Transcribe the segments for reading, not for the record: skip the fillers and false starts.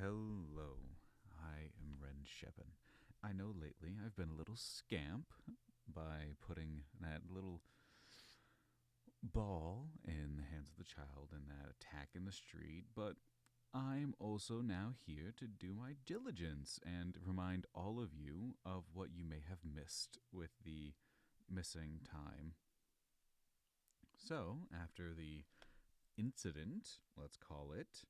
hello. I am Ren Shepin. I know lately I've been a little scamp by putting that little ball in the hands of the child and that attack in the street, but I'm also now here to do my diligence and remind all of you of what you may have missed with the missing time. So, after the incident, let's call it,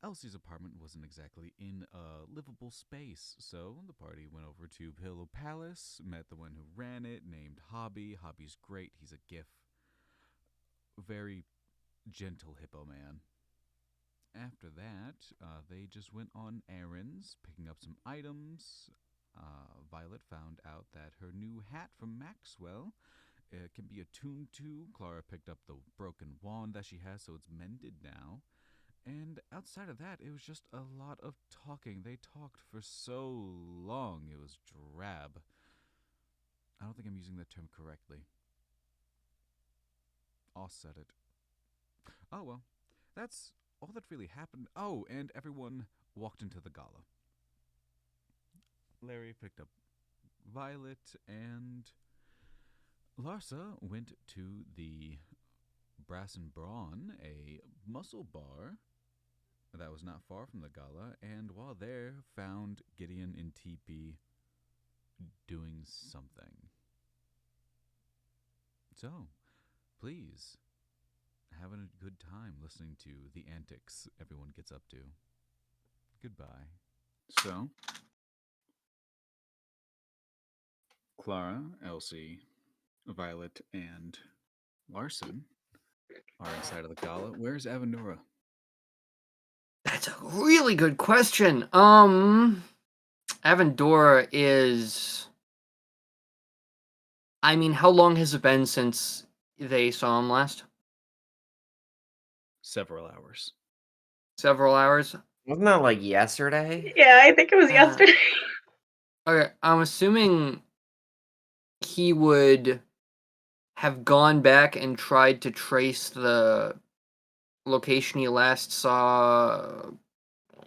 Elsie's apartment wasn't exactly in a livable space, so the party went over to Pillow Palace, met the one who ran it, named Hobby. Hobby's great, he's a gif. Very gentle hippo man. After that, they just went on errands, picking up some items. Violet found out that her new hat from Maxwell can be attuned to. Klara picked up the broken wand that she has, so it's mended now. And outside of that, it was just a lot of talking. They talked for so long, it was drab. I don't think I'm using that term correctly. I'll set it. Oh well, that's all that really happened. Oh, and everyone walked into the gala. Larry picked up Violet, and Larsa went to the Brass and Brawn, a muscle bar that was not far from the gala, and while there, found Gideon and TP doing something. So, please, having a good time listening to the antics everyone gets up to. Goodbye. So, Klara, Elsie, Violet, and Larson are inside of the gala. Where's Avendora? That's a really good question. Avendora is... I mean, how long has it been since they saw him last? Several hours. Several hours? Wasn't that like yesterday? Yeah, I think it was yesterday. Okay, I'm assuming he would have gone back and tried to trace the location he last saw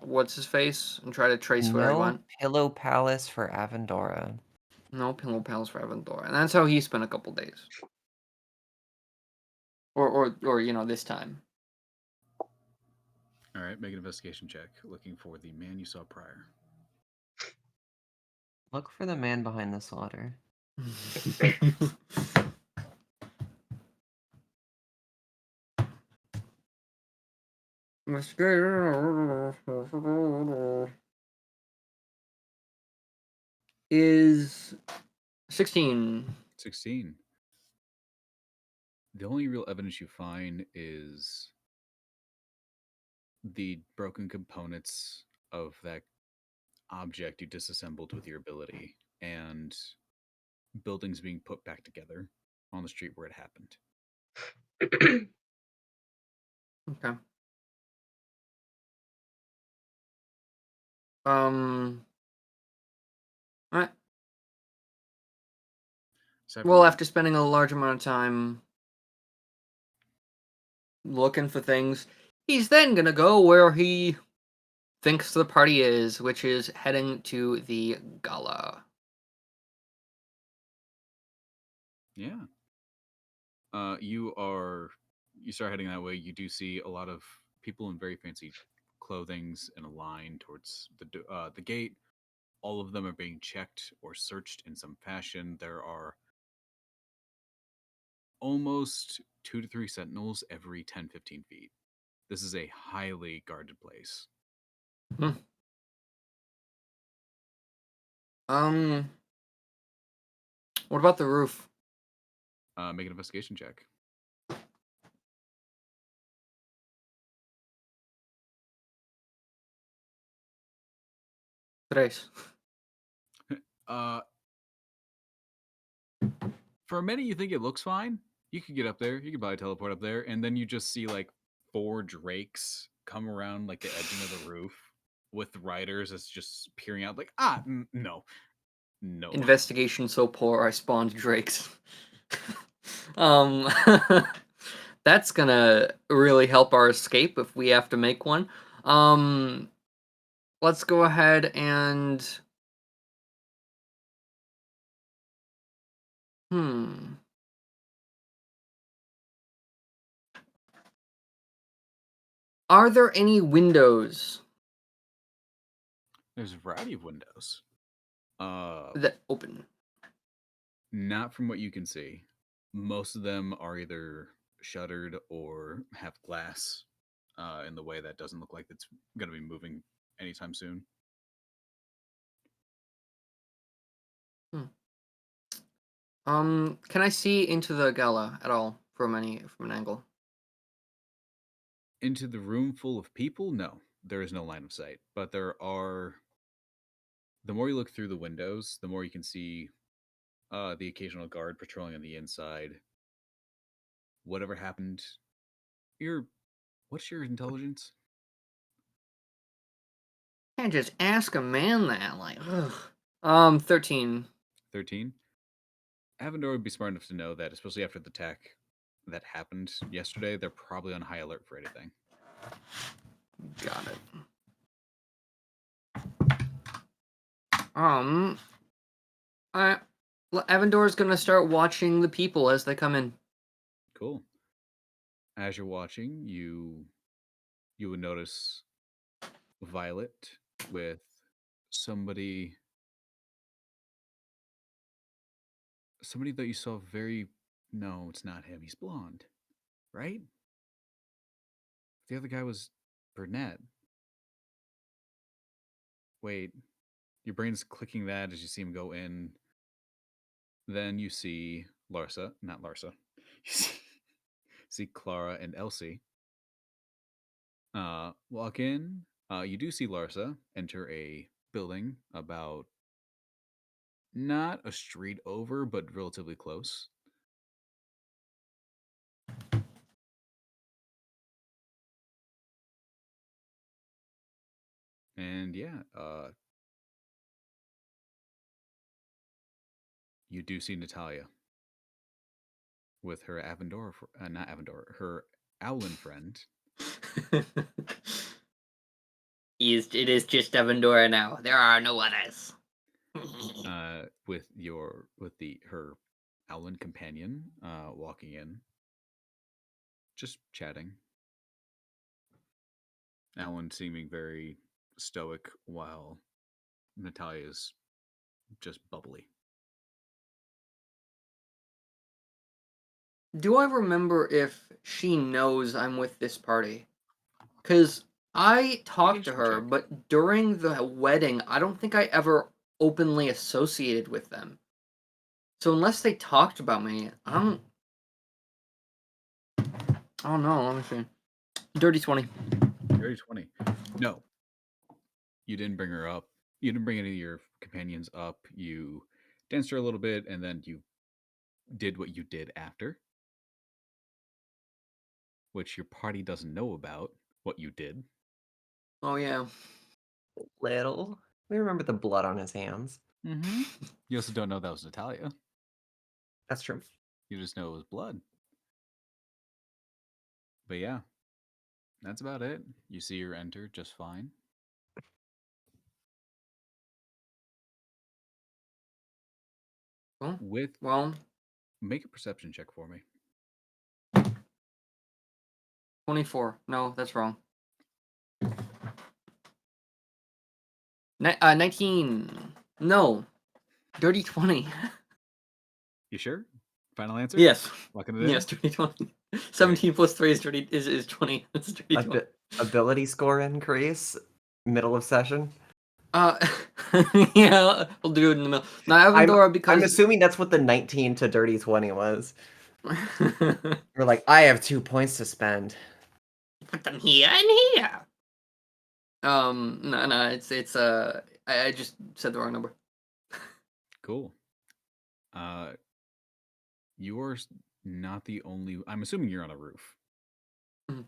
what's his face and try to trace where he No went. Pillow Palace for Avendora. No Pillow Palace for Avendora. And that's how he spent a couple days. Or you know, this time. All right, make an investigation check, looking for the man you saw prior. Look for the man behind the slaughter. Is 16. 16. The only real evidence you find is the broken components of that object you disassembled with your ability and buildings being put back together on the street where it happened. Okay. Alright. Well, after spending a large amount of time looking for things, he's then gonna go where he thinks the party is, which is heading to the gala. Yeah. You start heading that way. You do see a lot of people in very fancy clothings in a line towards the gate. All of them are being checked or searched in some fashion. There are almost 2 to 3 sentinels every 10-15 feet. This is a highly guarded place. What about the roof? Make an investigation check. Trace. For a minute, you think it looks fine. You could get up there. You could probably teleport up there, and then you just see like 4 drakes come around like the edging of the roof with riders that's just peering out like, no. Investigation so poor I spawned drakes. That's gonna really help our escape if we have to make one. let's go ahead and... Are there any windows There's a variety of windows. that open? Not from what you can see. Most of them are either shuttered or have glass in the way that doesn't look like it's going to be moving anytime soon. Can I see into the Gala at all from an angle? Into the room full of people? No, there is no line of sight. But there are. The more you look through the windows, the more you can see the occasional guard patrolling on the inside. Whatever happened, what's your intelligence? Can't just ask a man that, like, ugh. 13. 13. Avondor would be smart enough to know that, especially after the attack that happened yesterday, they're probably on high alert for anything. Got it. Avondor's gonna start watching the people as they come in. Cool. As you're watching, you would notice Violet with somebody that you saw very... No, it's not him. He's blonde, right? The other guy was brunette. Wait, your brain's clicking that as you see him go in. Then you see Larsa, not Larsa. You see Klara and Elsie walk in. You do see Larsa enter a building about not a street over, but relatively close. And yeah, you do see Natalia with her Avondora, not Avondora, her Owlin friend. It is just Avondora now. There are no others. With her Owlin companion walking in, just chatting. Owlin seeming very stoic while Natalia's just bubbly. Do I remember if she knows I'm with this party? Because I talked to her, check. but during the wedding, I don't think I ever openly associated with them. So unless they talked about me, I don't know. Let me see. Dirty 20. Dirty 20. No. You didn't bring her up. You didn't bring any of your companions up. You danced her a little bit, and then you did what you did after, which your party doesn't know about what you did. Oh, yeah. Little. We remember the blood on his hands. Mm-hmm. You also don't know that was Natalia. That's true. You just know it was blood. But yeah, that's about it. You see her enter just fine. Well, Make a perception check for me. 24. No, that's wrong. 19. No. Dirty 20. You sure? Final answer? Yes. Locking it in? Yes, dirty 20. 17 plus 3 is 20. That's dirty 20. Ability score increase, middle of session. Yeah, we'll do it in the middle. Now, Avondora, because I'm assuming that's what the 19 to dirty 20 was. We're like, I have 2 points to spend. Put them here and here. No, it's I just said the wrong number. Cool. You're not the only... I'm assuming you're on a roof. Mhm.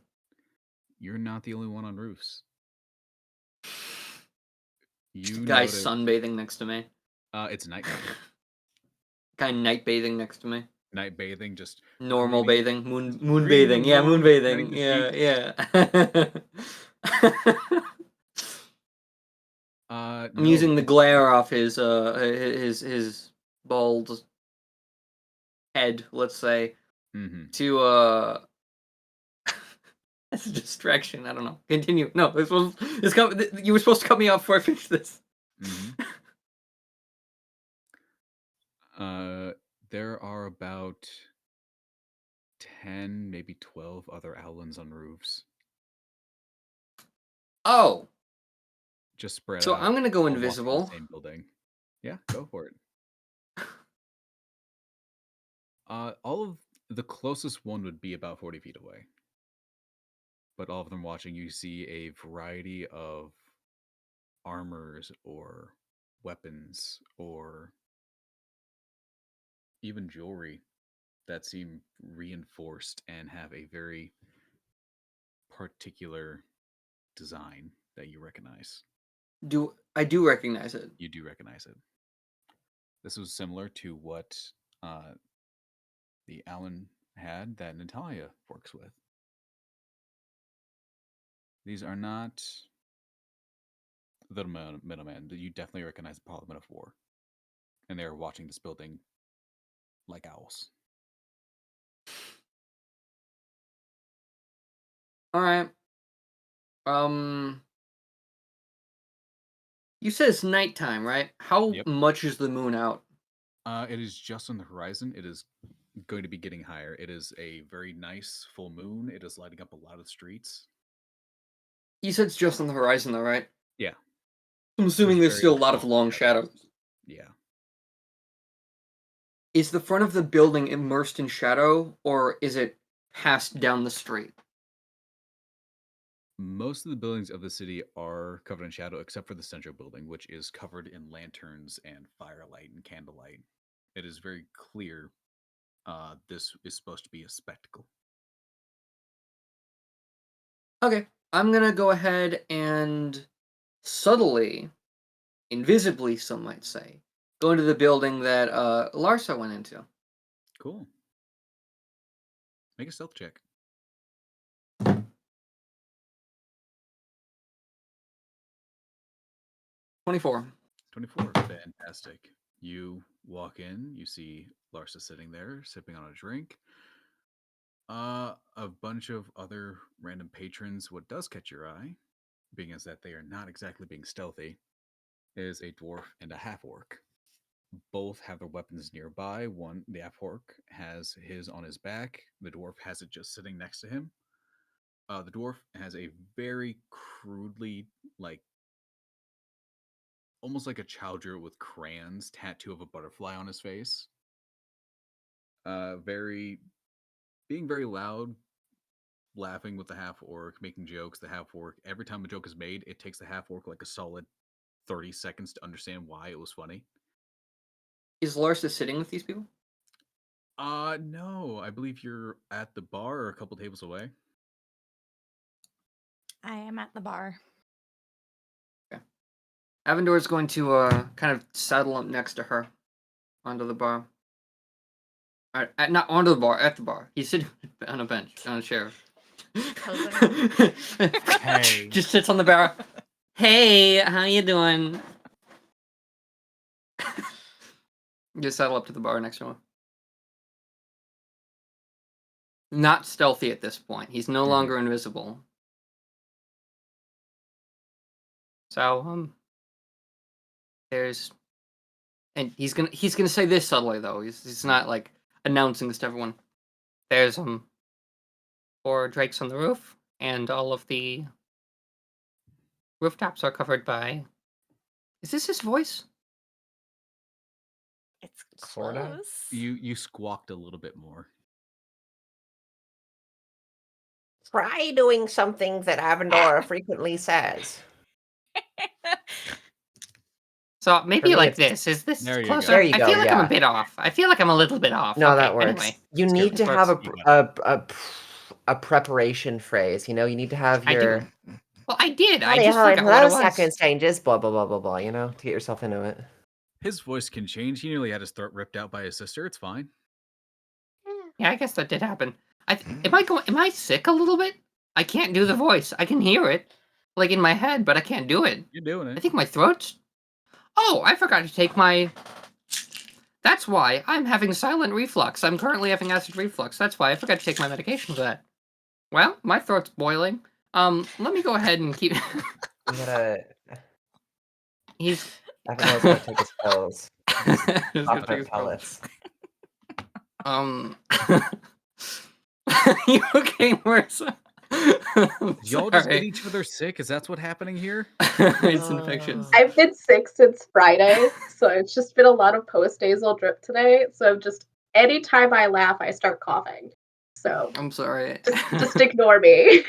You're not the only one on roofs. Guy sunbathing next to me. It's nighttime. Guy night bathing next to me. Night bathing, just normal bathing, moon reading bathing. Yeah, moon bathing. cutting the Yeah, yeah. I'm No, using the because glare off his bald head, let's say, to as a distraction. I don't know. Continue. No, you were supposed to cut me off before I finished this. There are about 10, maybe 12 other owlins on roofs. Oh, Just spread so out. I'm gonna go all walking in the invisible. same building. Yeah, go for it. All of the closest one would be about 40 feet away. But all of them watching, you see a variety of armors or weapons or even jewelry that seem reinforced and have a very particular design that you recognize. I do recognize it? You do recognize it. This was similar to what the Alan had that Natalia works with. These are not the middleman. You definitely recognize the Parliament of War. And they're watching this building like owls. All right. You said it's nighttime, right? How Yep. much is the moon out? It is just on the horizon. It is going to be getting higher. It is a very nice full moon. It is lighting up a lot of streets. You said it's just on the horizon, though, right? Yeah. I'm assuming there's still a lot of long shadows. shadows. Yeah. Is the front of the building immersed in shadow, or is it passed down the street? Most of the buildings of the city are covered in shadow, except for the central building, which is covered in lanterns and firelight and candlelight. It is very clear this is supposed to be a spectacle. Okay, I'm gonna go ahead and subtly, invisibly, some might say, go into the building that Larsa went into. Cool. Make a stealth check. 24. 24. Fantastic. You walk in, you see Larsa sitting there, sipping on a drink. A bunch of other random patrons. What does catch your eye, being as that they are not exactly being stealthy, is a dwarf and a half-orc. Both have their weapons nearby. One, the half-orc, has his on his back. The dwarf has it just sitting next to him. The dwarf has a very crudely, almost like a chowder with crayons, tattoo of a butterfly on his face. Being very loud, laughing with the half-orc, making jokes. The half-orc, every time a joke is made, it takes the half-orc like a solid 30 seconds to understand why it was funny. Is Larsa sitting with these people? No. I believe you're at the bar or a couple tables away. I am at the bar. Okay. Avendor is going to kind of saddle up next to her onto the bar. Not onto the bar, at the bar. He's sitting on a bench, on a chair. Hey. Just sits on the bar. Hey, how you doing? Just saddle up to the bar next to him. Not stealthy at this point. He's no longer invisible. So, and he's gonna say this subtly though. He's not like announcing this to everyone. There's 4 drakes on the roof, and all of the rooftops are covered by. Is this his voice? It's Sorta. close. You squawked a little bit more. Try doing something that Avendora frequently says. So maybe me, like it's- this. Is this There you closer? go. There you I go, feel like I'm yeah. a bit off. I feel like I'm a little bit off. No, Okay, that works. Anyway, You it's need good. to It have works. a preparation phrase. You know, you need to have I your. do. Well, I did. I Honey, just honey, forgot what it was. seconds changes. Blah blah blah blah blah. You know, to get yourself into it. His voice can change. He nearly had his throat ripped out by his sister. It's fine. Yeah, I guess that did happen. Am I sick a little bit? I can't do the voice. I can hear it. like in my head, but I can't do it. You're doing I it. think my throat's... Oh, I forgot to take my... That's why I'm having silent reflux. I'm currently having acid reflux. That's why I forgot to take my medication for that. Well, my throat's boiling. Let me go ahead and keep... You gotta... He's... Avondale's gotta take his pills. Just gonna Chocolate take his pills. pellets. You okay, Marisa? Did y'all just get each other sick? Is that what's happening here? It's infectious. I've been sick since Friday, so it's just been a lot of post-nasal drip today. So just anytime I laugh, I start coughing. So I'm sorry. just ignore me.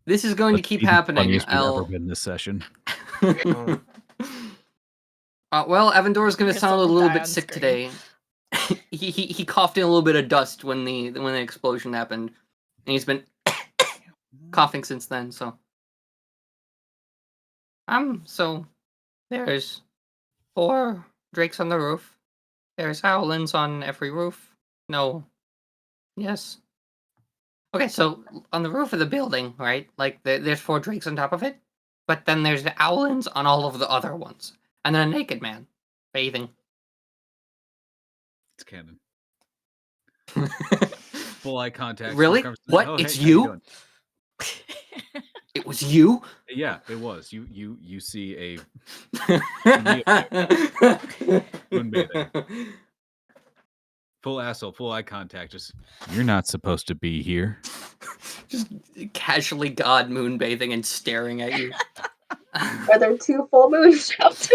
This is going to keep happening. Funniest we've ever been this session. Well, Avendor's going to Guess sound a I'll little die bit on sick screen. today. He coughed in a little bit of dust when the explosion happened, and he's been coughing since then. So there's 4 drakes on the roof. There's howlins on every roof. No. Yes. Okay, so on the roof of the building, right? Like there's 4 drakes on top of it, but then there's the owlins on all of the other ones, and then a naked man bathing. It's canon. Full eye contact. Really? What? Oh, It's hey, how you you? doing? It was you? Yeah, it was. You see a moonbathing. Full asshole, full eye contact. Just, you're not supposed to be here. Just casually god moonbathing and staring at you. Are there 2 full moons out?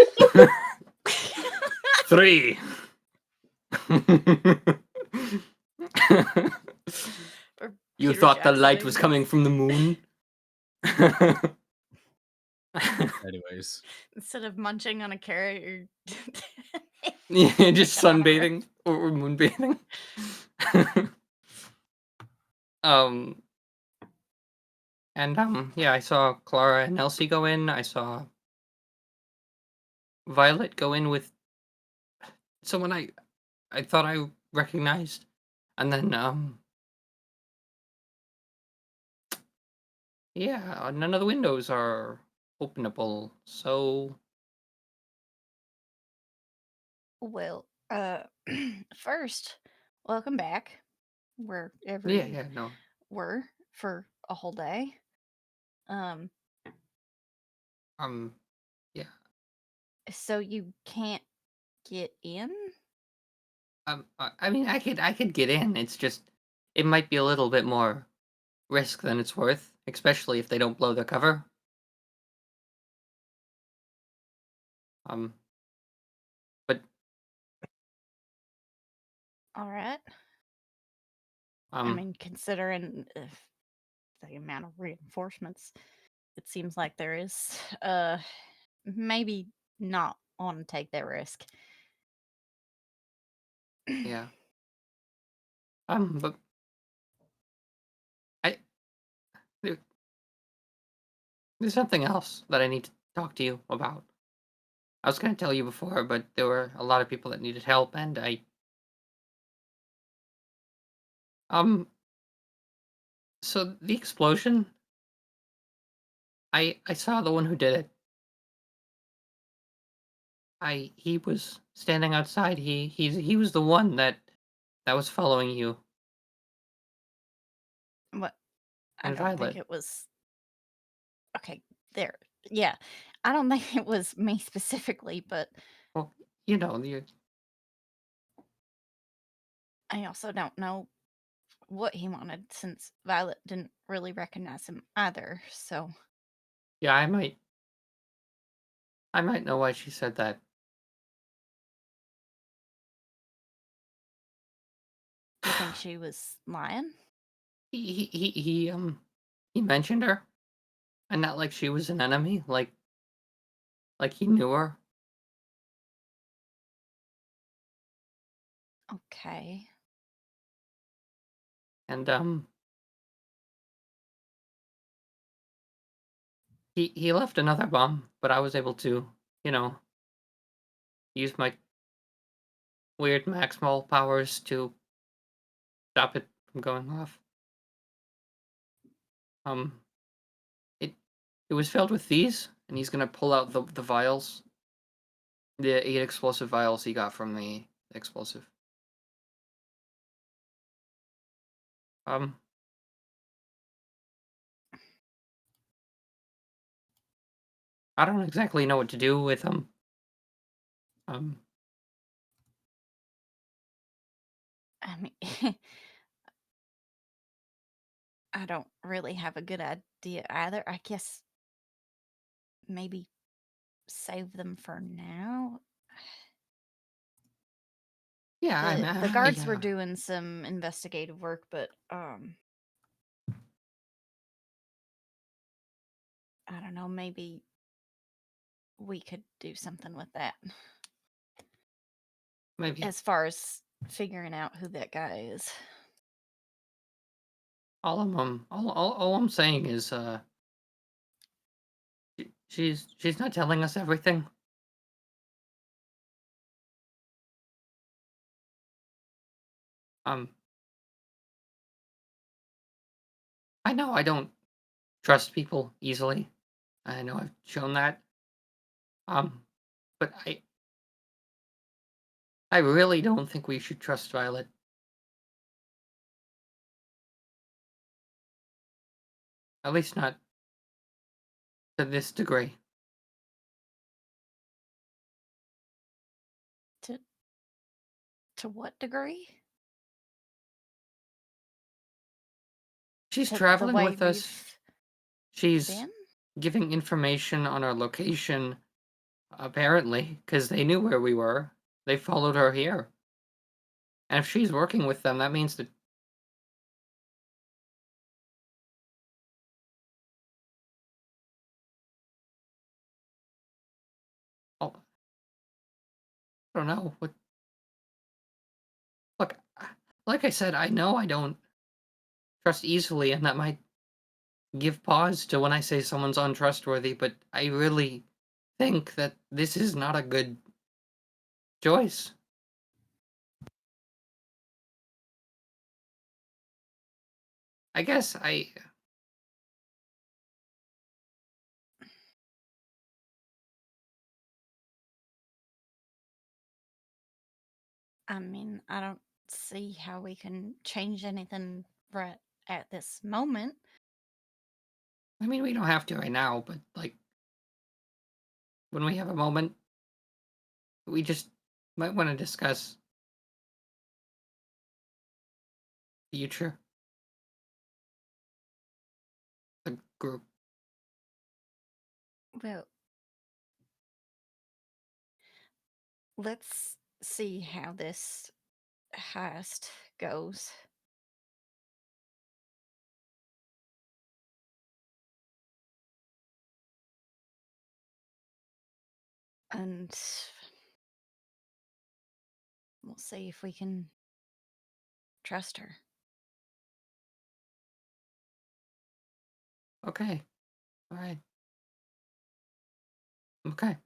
3. You Peter thought the light Jacksoning was this. coming from the moon? Anyways. Instead of munching on a carrot, Yeah, just sunbathing or moonbathing. Yeah, I saw Klara and Elsie go in. I saw Violet go in with someone I thought I recognized, and then yeah, none of the windows are openable. So well, first, welcome back. Wherever yeah, you no. were for a whole day. Yeah. So you can't get in? I mean, I could get in. It's just it might be a little bit more risk than it's worth, especially if they don't blow the cover. But All right. I mean, considering the amount of reinforcements, it seems like there is maybe not want to take that risk. yeah. But there's something else that I need to talk to you about. I was going to tell you before, but there were a lot of people that needed help, and so the explosion, I saw the one who did it. He was standing outside. He was the one that was following you. What? I And don't think Violet. it was. Okay, there. Yeah, I don't think it was me specifically, but Well, you know, I also don't know what he wanted since Violet didn't really recognize him either. So yeah, I might know why she said that. you think she was lying? He mentioned her, and not like she was an enemy, like he knew her. Okay. And he left another bomb, but I was able to, use my weird maximal powers to stop it from going off. It It was filled with these, and he's gonna pull out the vials. The 8 explosive vials he got from the explosive. I don't exactly know what to do with them. I mean, I don't really have a good idea either. I guess maybe save them for now. Yeah, The guards were doing some investigative work, but I don't know, maybe we could do something with that. Maybe. As far as figuring out who that guy is. All I'm saying is she's not telling us everything. I know I don't trust people easily. I know I've shown that. But I really don't think we should trust Violet. At least not to this degree. To what degree? She's traveling with us. She's been? giving information on our location, apparently, because they knew where we were. They followed her here. And if she's working with them, that means that... Oh, I don't know. Look, like I said, I know I don't trust easily, and that might give pause to when I say someone's untrustworthy, but I really think that this is not a good choice. I guess I mean, I don't see how we can change anything right at this moment. I mean, we don't have to right now, but, like, when we have a moment, we just might want to discuss the future. The group. Well, let's see how this heist goes. And we'll see if we can trust her. Okay. All right. Okay.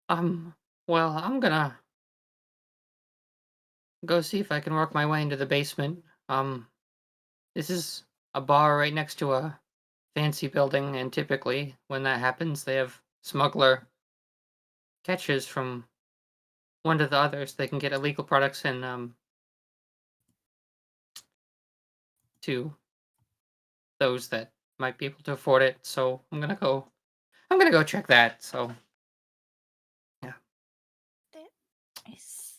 Well, I'm gonna go see if I can work my way into the basement. This is a bar right next to a fancy building, and typically when that happens, they have smuggler catches from one to the others. They can get illegal products and to those that might be able to afford it. So I'm gonna go check that. So yeah. Nice.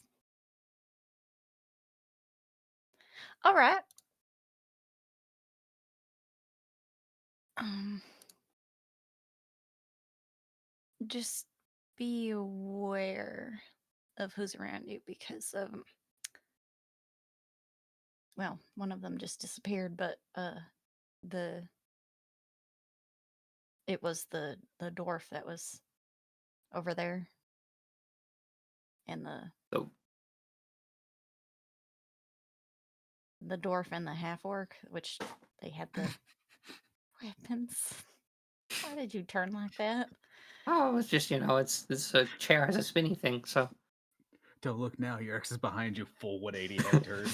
All right. Just be aware of who's around you because well, one of them just disappeared, but it was the dwarf that was over there, and the dwarf and the half orc, which they had the weapons. Why did you turn like that? Oh, it's just, it's a chair has a spinny thing, so. Don't look now, your ex is behind you, full 180 head turn.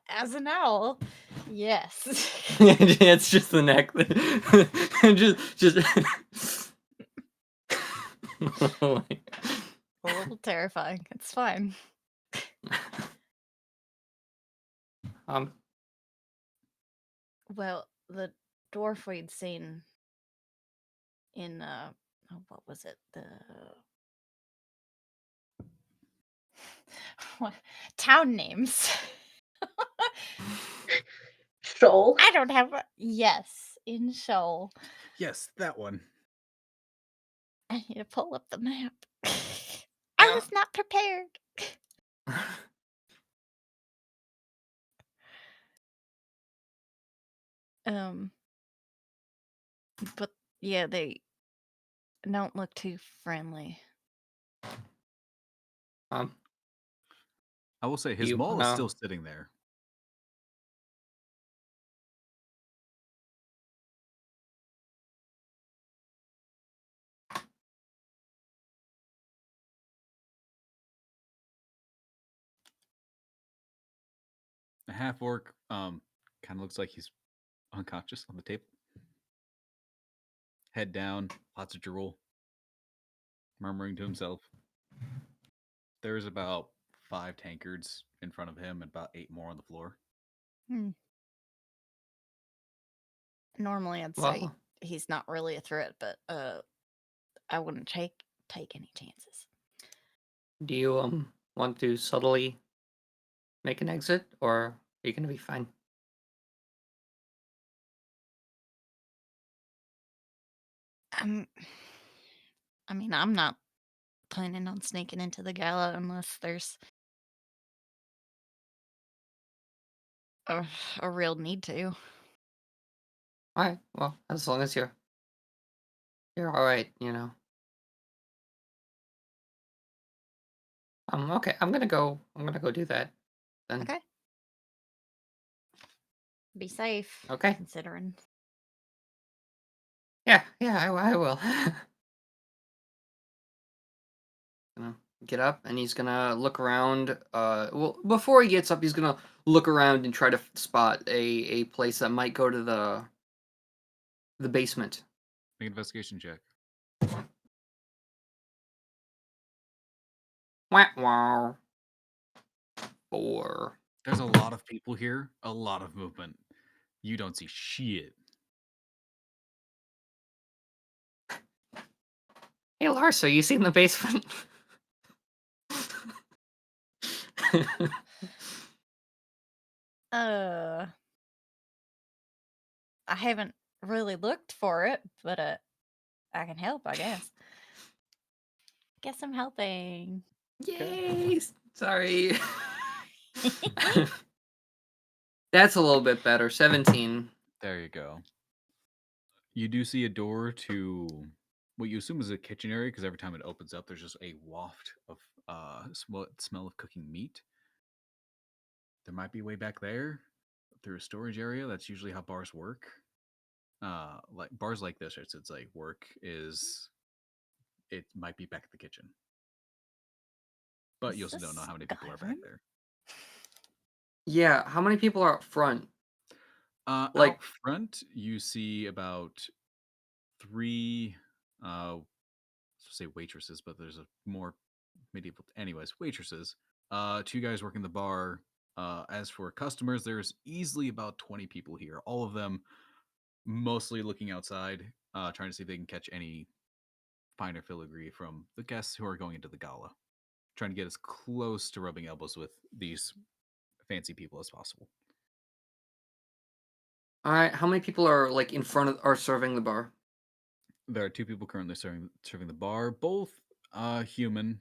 As an owl, Yes. It's just the neck. just. A little terrifying. It's fine. Well, the dwarf we'd seen in what was it? The what town names? Shoal. I don't have yes, in Shoal. Yes, that one. I need to pull up the map. I was not prepared. But yeah, they don't look too friendly. I will say his maul is still sitting there. The half orc kind of looks like he's unconscious on the table. Head down, lots of drool, murmuring to himself. There's about 5 tankards in front of him and about 8 more on the floor. Normally I'd say he's not really a threat, but I wouldn't take any chances. Do you want to subtly make an exit, or are you gonna be fine? I mean, I'm not planning on sneaking into the gala unless there's a real need to. All right. Well, as long as you're all right, you know. Okay. I'm gonna go do that. Then. Okay. Be safe. Okay. Considering. Yeah. I will. Gonna get up and he's gonna look around. Well, before he gets up, he's gonna look around and try to spot a place that might go to the basement. Make an investigation check. Wow. 4. There's a lot of people here, a lot of movement. You don't see shit. Hey, Larsa, you seen the basement? I haven't really looked for it, but I can help, I guess. Guess I'm helping. Yay! Sorry. That's a little bit better. 17. There you go. You do see a door to what you assume is a kitchen area, because every time it opens up, there's just a waft of smell of cooking meat. There might be a way back there through a storage area. That's usually how bars work. Like bars like this, it's like work is. It might be back at the kitchen, but you also don't know how many people are back there. Yeah, how many people are up front? Like out front, you see about 3. Say waitresses, but there's a more medieval. Anyways, waitresses. 2 guys working the bar. As for customers, there's easily about 20 people here. All of them mostly looking outside, trying to see if they can catch any finer filigree from the guests who are going into the gala. Trying to get as close to rubbing elbows with these fancy people as possible. All right, how many people are like in front of are serving the bar? There are 2 people currently serving the bar, both human,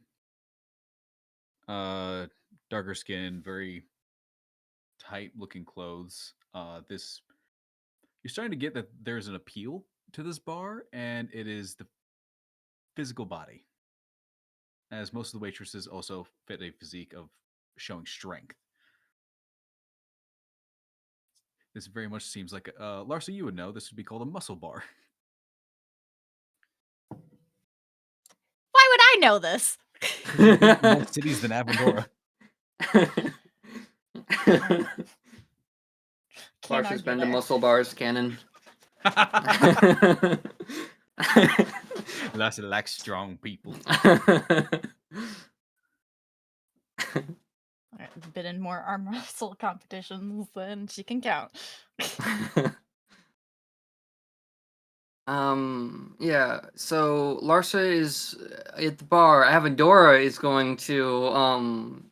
darker skin, very tight looking clothes. You're starting to get that there's an appeal to this bar, and it is the physical body, as most of the waitresses also fit a physique of showing strength. This very much seems like Larsa, you would know this would be called a muscle bar. Why would I know this? More cities than Avondora. Can Can't Larsa's argue been to there. muscle bars, Cannon. Larsa likes strong people. I've been in more arm wrestle competitions than she can count. Yeah, so Larsa is at the bar. Avendora is going to,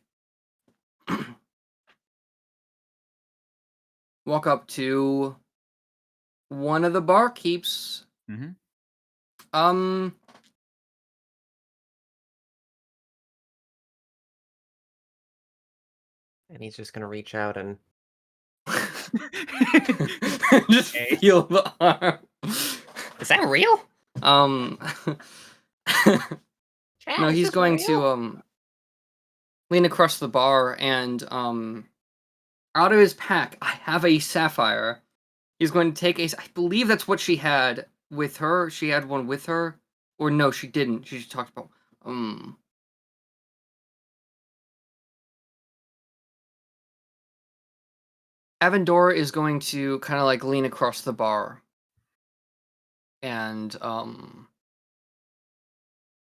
walk up to one of the barkeeps. Mm-hmm. And he's just gonna reach out and Just feel the arm. Is that real? No, he's going to lean across the bar and out of his pack, I have a sapphire. He's going to take I believe that's what she had with her. She had one with her, or no, she didn't. She just talked about Avendora is going to kind of like lean across the bar and kind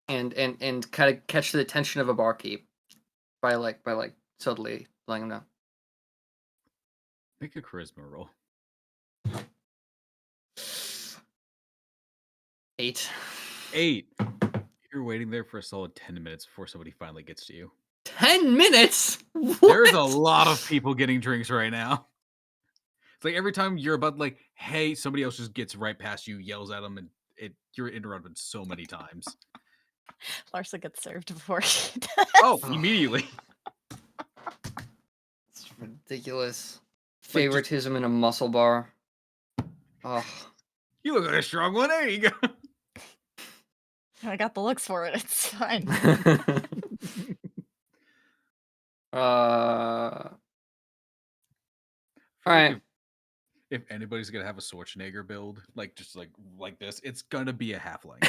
of catch the attention of a barkeep by subtly letting them know. Make a charisma roll. 8. 8. You're waiting there for a solid 10 minutes before somebody finally gets to you. 10 minutes? What? There's a lot of people getting drinks right now. It's like every time you're about like, hey, somebody else just gets right past you, yells at them, and you're interrupted so many times. Larsa gets served before she does. Oh, immediately. It's ridiculous. Like, Favoritism in a muscle bar. Oh. You look like a strong one. There you go. I got the looks for it. It's fine. All right. If anybody's gonna have a Schwarzenegger build, like just like this, it's gonna be a halfling.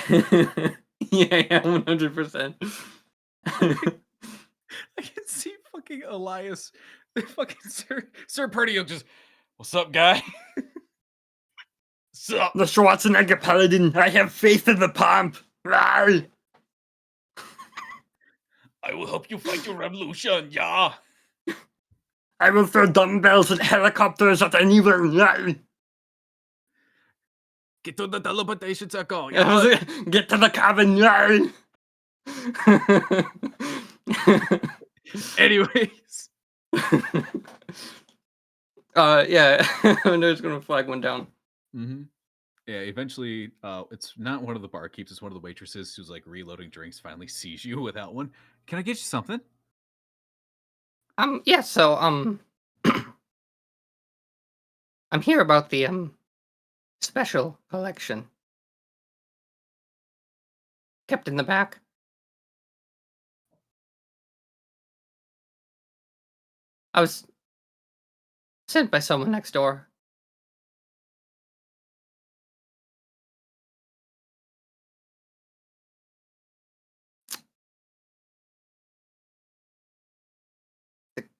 yeah, 100%. I can see fucking Elias, fucking Sir Perdio just, what's up, guy? What's up? The Schwarzenegger Paladin, I have faith in the pump. Rawr. I will help you fight your revolution, yeah. I will throw dumbbells and helicopters at anyone. Rawr. Get to the teleportation circle, yeah. Get to the cabin. Rawr. Anyways. Yeah, I'm just gonna flag one down. Mm-hmm. Yeah, eventually, it's not one of the barkeeps, it's one of the waitresses who's like reloading drinks, finally sees you without one. Can I get you something? Yeah, so, I'm here about the, special collection. Kept in the back. I was sent by someone next door.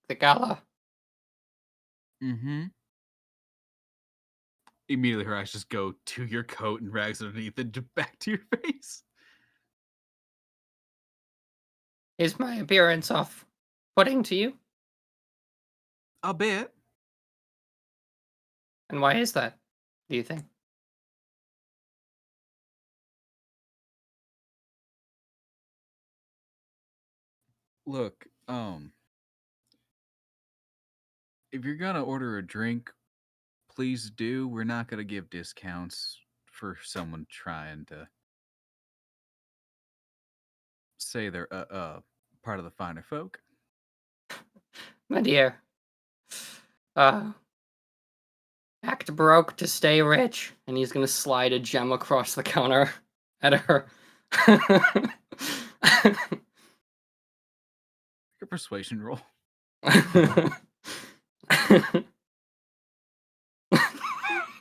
The Gala. Mm-hmm. Immediately her eyes just go to your coat and rags underneath and back to your face. Is my appearance off-putting to you? A bit. And why is that, do you think? Look, if you're gonna order a drink, please do. We're not gonna give discounts for someone trying to say they're part of the finer folk. My dear. Act broke to stay rich. And he's gonna slide a gem across the counter at her. Your persuasion roll.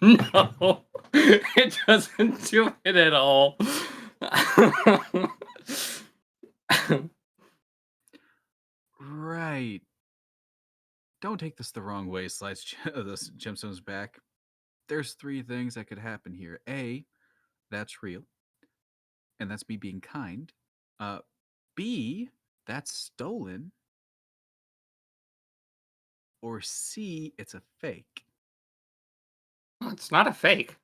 No, it doesn't do it at all. Right. don't take this the wrong way, slides the gemstones back. There's 3 things that could happen here. A, that's real, and that's me being kind. B, that's stolen. Or C, it's a fake. Well, it's not a fake.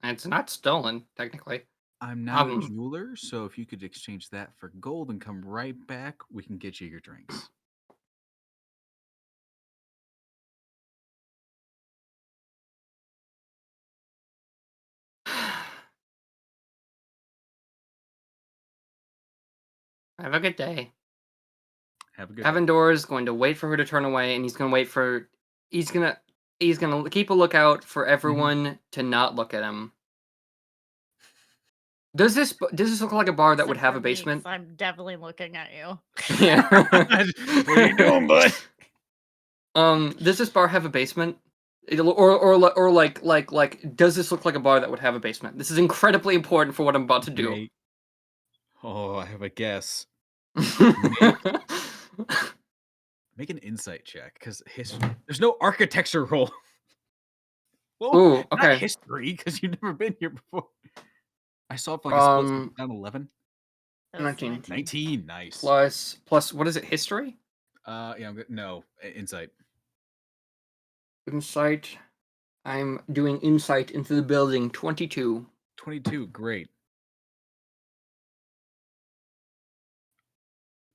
It's not stolen, technically. I'm not a jeweler, so if you could exchange that for gold and come right back, we can get you your drinks. Have a good day. Have a good Avendor is going to wait for her to turn away, and he's going to wait for... He's gonna keep a lookout for everyone to not look at him. Does this look like a bar that would have a basement? I'm definitely looking at you. Yeah. What are you doing, bud? Does this bar have a basement? Or like, does this look like a bar that would have a basement? This is incredibly important for what I'm about to do. Wait. Oh, I have a guess. Make an insight check, because there's no architecture roll. Well, Ooh, okay. Not history, because you've never been here before. I saw it for like a split down 11. 19. 19, nice. Plus, what is it, history? Yeah, I'm good. No, insight. Insight. I'm doing insight into the building, 22. 22, great.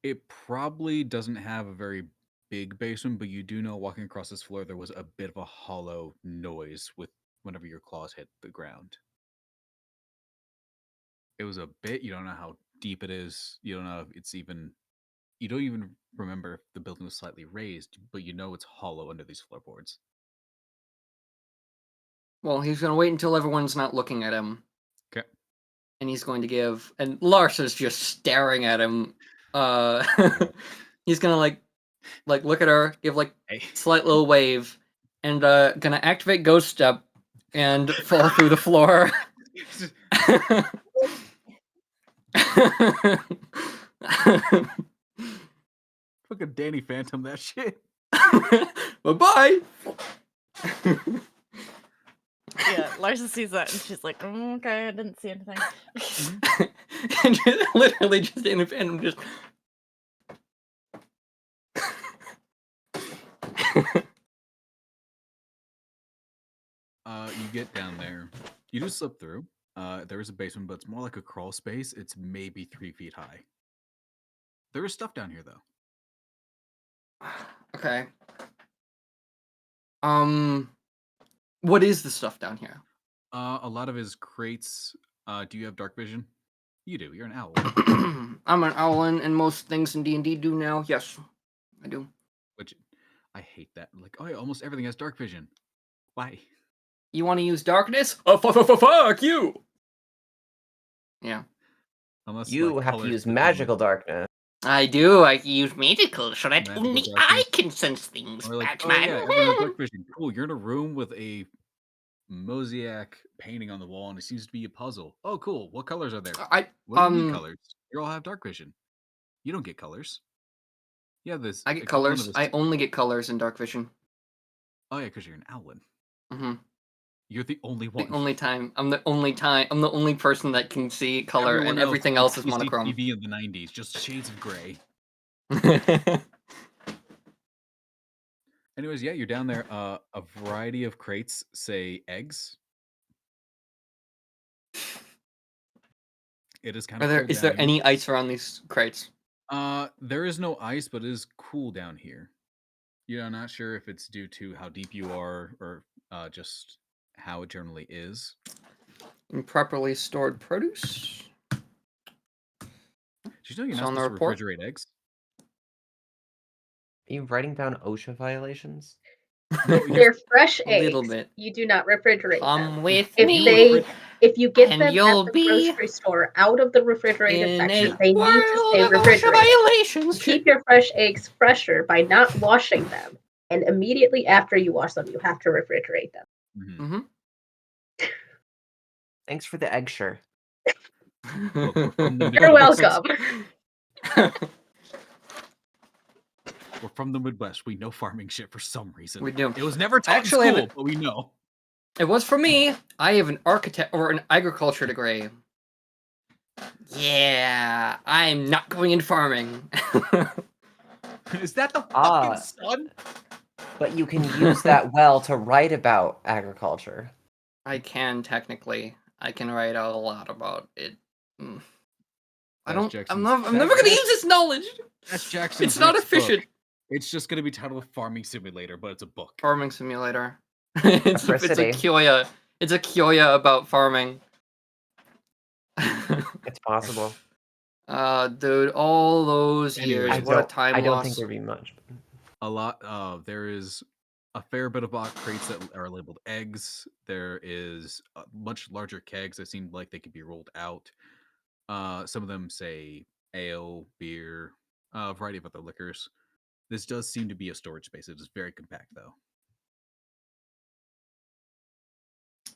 It probably doesn't have a very big basement, but you do know walking across this floor there was a bit of a hollow noise with whenever your claws hit the ground. It was a bit, you don't know how deep it is, you don't know if it's even, you don't even remember if the building was slightly raised, but you know it's hollow under these floorboards. Well, he's going to wait until everyone's not looking at him. Okay. And he's going to give, and Lars is just staring at him. He's going to like look at her, give like slight little wave, and gonna activate Ghost Step and fall through the floor. Fucking Danny Phantom that shit. Bye-bye. Yeah, Larsa sees that and she's like, okay, I didn't see anything. And just, literally just in a Phantom just... You get down there. You just slip through. There is a basement, but it's more like a crawl space. It's maybe 3 feet high. There is stuff down here, though. Okay. What is the stuff down here? A lot of his crates. Do you have dark vision? You do. You're an owl. I'm an owl, and most things in D&D do now. Yes, I do. Which, I hate that. Like, oh yeah, almost everything has dark vision. Why? You want to use darkness? Oh, fuck you! Yeah. Unless you have to use magical darkness. I do. I use magical so that only I can sense things. Or like, Batman. oh yeah, everyone has dark vision. Cool. You're in a room with a mosaic painting on the wall, and it seems to be a puzzle. Oh, cool. What colors are there? What do you need colors? You all have dark vision. You don't get colors. Yeah, this. I get colors. I only get colors in dark vision. Oh yeah, because you're an owlin. Mm-hmm. You're the only one. The only time. I'm the only person that can see color, Everyone and everything else is used monochrome. TV in the 90s, just shades of gray. Anyways, yeah, you're down there. A variety of crates say eggs. It is kind of. Is there any ice around these crates? There is no ice, but it is cool down here. You're not sure if it's due to how deep you are, or just how it generally is. Improperly stored produce. Did you know you're not supposed to refrigerate eggs? Are you writing down OSHA violations? They're fresh eggs. A little bit. You do not refrigerate them. With if you get them at you'll the be grocery store out of the refrigerated section, they need to world stay of refrigerated. violations. Keep your fresh eggs fresher by not washing them. And immediately after you wash them, you have to refrigerate them. Mm-hmm. Thanks for the egg shirt. You're welcome. We're from the Midwest. We know farming shit for some reason. We do. It was never taught Actually, in school, but we know. It was for me. I have an architect or an agriculture degree. Yeah, I'm not going into farming. Is that the fucking sun? But you can use that well to write about agriculture. I can technically. I can write a lot about it. I'm never gonna use this knowledge. That's Jackson's. It's not efficient. Book. It's just gonna be titled Farming Simulator, but it's a book. Farming Simulator. it's a Kyoya. It's a Kyoya about farming. It's possible. Dude, all those years. What a time loss. I don't think there'd be much. A lot. There is a fair bit of box crates that are labeled eggs. There is much larger kegs that seem like they could be rolled out. Some of them say ale, beer, a variety of other liquors. This does seem to be a storage space. It is very compact, though.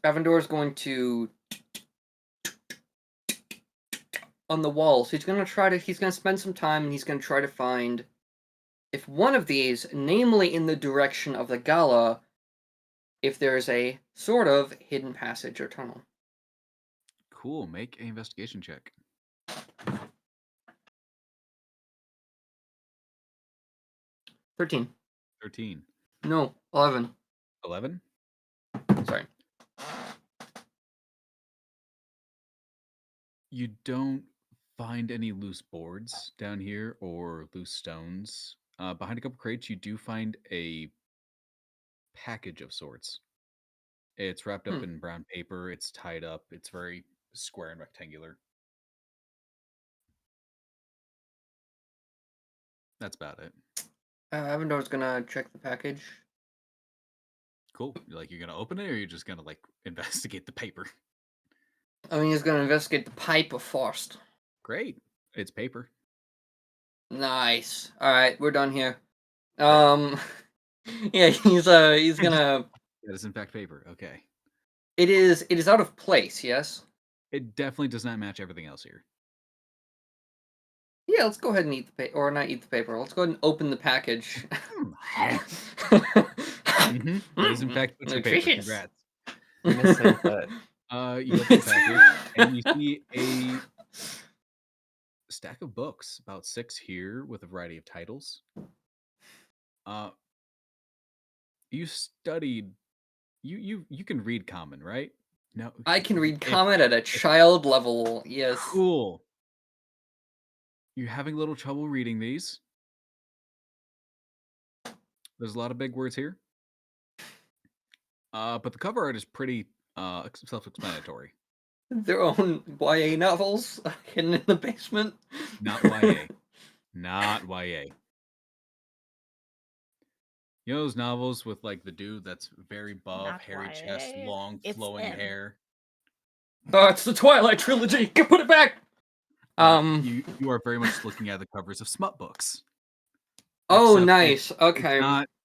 Avendor is going to on the walls. He's gonna spend some time and he's gonna try to find if one of these, namely in the direction of the Gala, if there's a sort of hidden passage or tunnel. Cool. Make an investigation check. 13. 13. No, 11. 11? Sorry. You don't find any loose boards down here or loose stones. Behind a couple crates, you do find a package of sorts. It's wrapped up in brown paper. It's tied up. It's very square and rectangular. That's about it. Avendor's gonna check the package. Cool. You're gonna open it, or you're just gonna investigate the paper? I mean, he's gonna investigate the paper first. Great. It's paper. Nice. All right, we're done here. Yeah, he's gonna. That is in fact paper. Okay. It is out of place. Yes. It definitely does not match everything else here. Yeah, let's go ahead and eat the paper, or not eat the paper. Let's go ahead and open the package. It is in fact butcher paper. Congrats. You open the package and you see a stack of books, about 6 here, with a variety of titles. You studied. You can read Common, right? No, I can read Common at a child level. Yes. Cool. You're having a little trouble reading these. There's a lot of big words here. But the cover art is pretty self-explanatory. Their own YA novels hidden in the basement. Not YA. Not YA. You know those novels with the dude that's very buff, Not hairy YA. chest, long flowing hair? Oh, it's the Twilight trilogy. Put it back. You are very much looking at the covers of smut books. Oh, nice. Okay.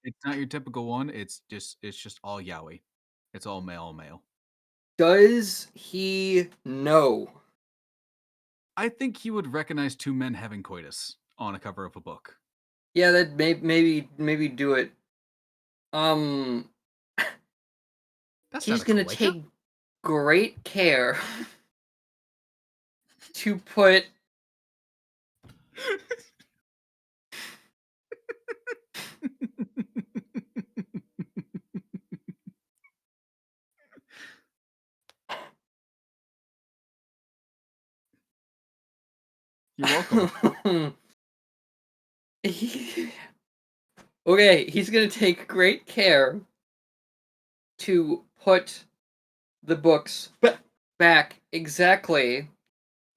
It's not your typical one. It's just all yaoi. It's all male. Does he know? I think he would recognize 2 men having coitus on a cover of a book. Yeah, that maybe do it. He's gonna take great care to put You're welcome. Okay, he's gonna take great care to put the books back exactly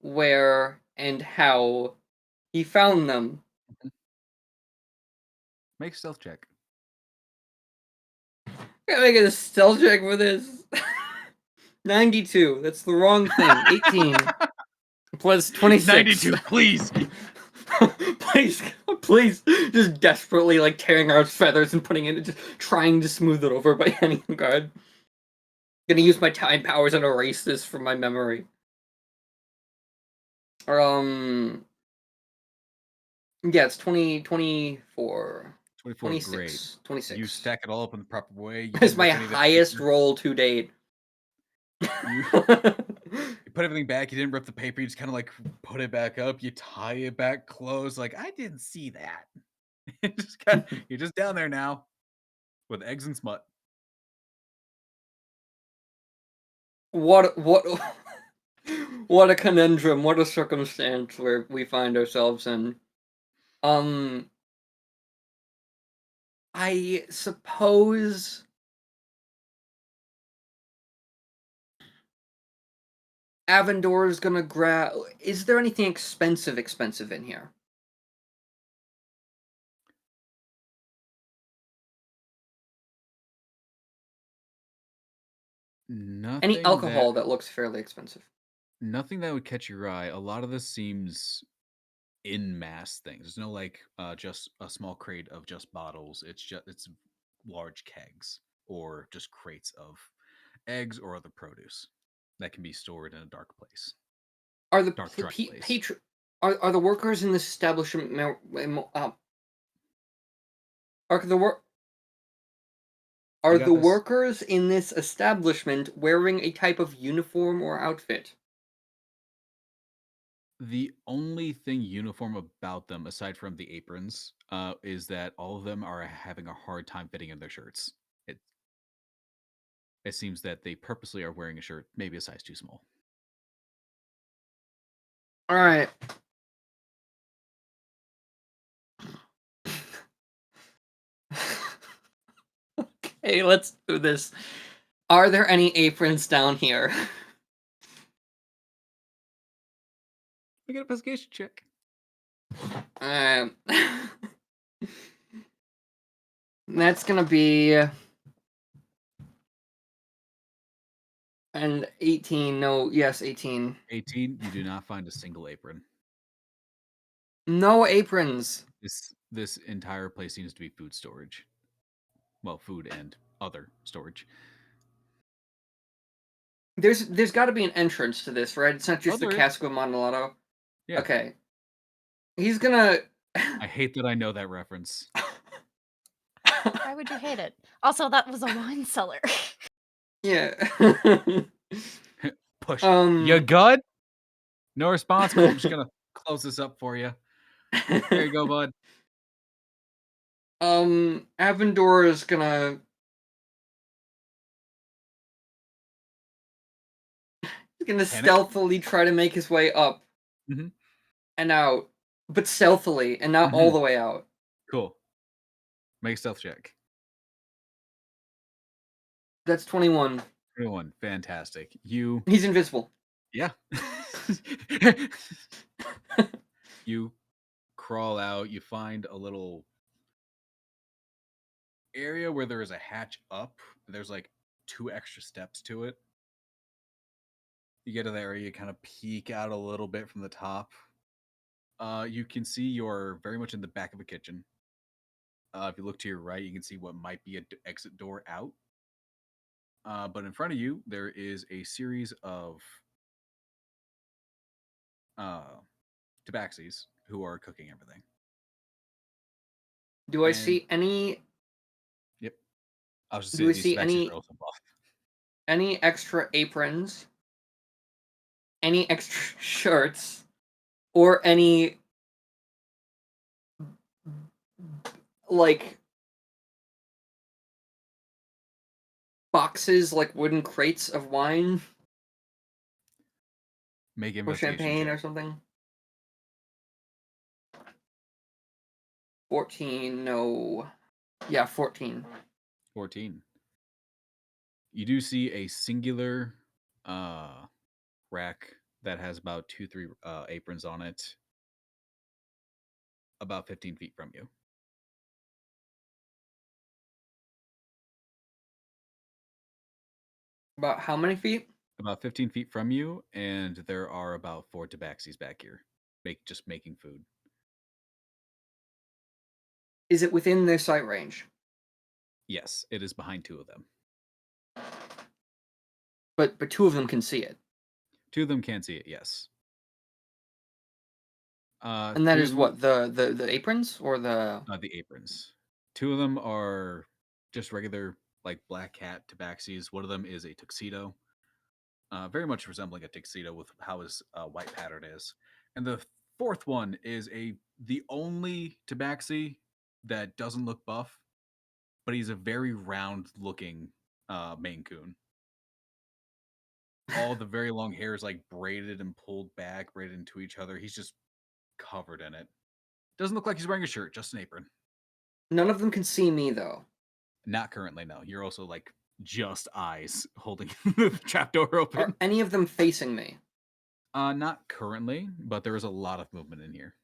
where and how he found them. Make a stealth check. I gotta make a stealth check for this. 92. That's the wrong thing. 18 plus 26. 92, please. please, just desperately tearing out feathers and putting it, just trying to smooth it over by any regard. Gonna use my time powers and erase this from my memory. Yeah, it's 24. 24, 26. great. 26. You stack it all up in the proper way. You It's didn't my rip any of the highest paper. roll to date. You put everything back. You didn't rip the paper. You just kind of like put it back up. You tie it back close. Like, I didn't see that. You're just down there now with eggs and smut. What what a conundrum, what a circumstance where we find ourselves in. I suppose Avendor is gonna grab. Is there anything expensive in here? Nothing. Any alcohol that looks fairly expensive? Nothing that would catch your eye. A lot of this seems in mass things. There's no like just a small crate of just bottles. It's large kegs or just crates of eggs or other produce that can be stored in a dark place. Are the dry place. Are the workers in this establishment Are the workers in this establishment wearing a type of uniform or outfit? The only thing uniform about them, aside from the aprons, is that all of them are having a hard time fitting in their shirts. It seems that they purposely are wearing a shirt, maybe a size too small. All right. Okay, let's do this. Are there any aprons down here? We get a investigation check. That's gonna be an 18. No, yes, 18. 18. You do not find a single apron. No aprons. This entire place seems to be food storage. Well, food and other storage. There's got to be an entrance to this, right? It's not just the Casco Monolato. Yeah. Okay. He's gonna. I hate that I know that reference. Why would you hate it? Also, that was a wine cellar. Yeah. Push. You good? No response. Cool. I'm just gonna close this up for you. There you go, bud. Avendor is gonna. He's gonna stealthily try to make his way up and out, but stealthily and not all the way out. Cool. Make a stealth check. That's 21. 21. Fantastic. He's invisible. Yeah. You crawl out. You find a little area where there is a hatch up. There's like 2 extra steps to it. You get to the area, you kind of peek out a little bit from the top. You can see you're very much in the back of a kitchen. If you look to your right, you can see what might be an exit door out. But in front of you, there is a series of tabaxis who are cooking everything. Do I see any? Yep. I was just saying, do we see any extra aprons, any extra shirts, or any like boxes, like wooden crates of wine? Make or champagne check. Or something. 14, no. Yeah, 14. 14. You do see a singular rack that has about 2-3 aprons on it, about 15 feet from you. About how many feet? About 15 feet from you, and there are about 4 tabaxis back here, just making food. Is it within their sight range? Yes, it is behind 2 of them. But 2 of them can see it. 2 of them can see it, yes. And that is what, the aprons or the the aprons. 2 of them are just regular like black cat tabaxis. One of them is a tuxedo, very much resembling a tuxedo with how his white pattern is. And the 4th one is the only tabaxi that doesn't look buff, but he's a very round looking Maine Coon. All the very long hair is like braided and pulled back, braided into each other. He's just covered in it. Doesn't look like he's wearing a shirt, just an apron. None of them can see me though. Not currently, no. You're also like just eyes holding the trapdoor open. Are any of them facing me? Not currently, but there is a lot of movement in here.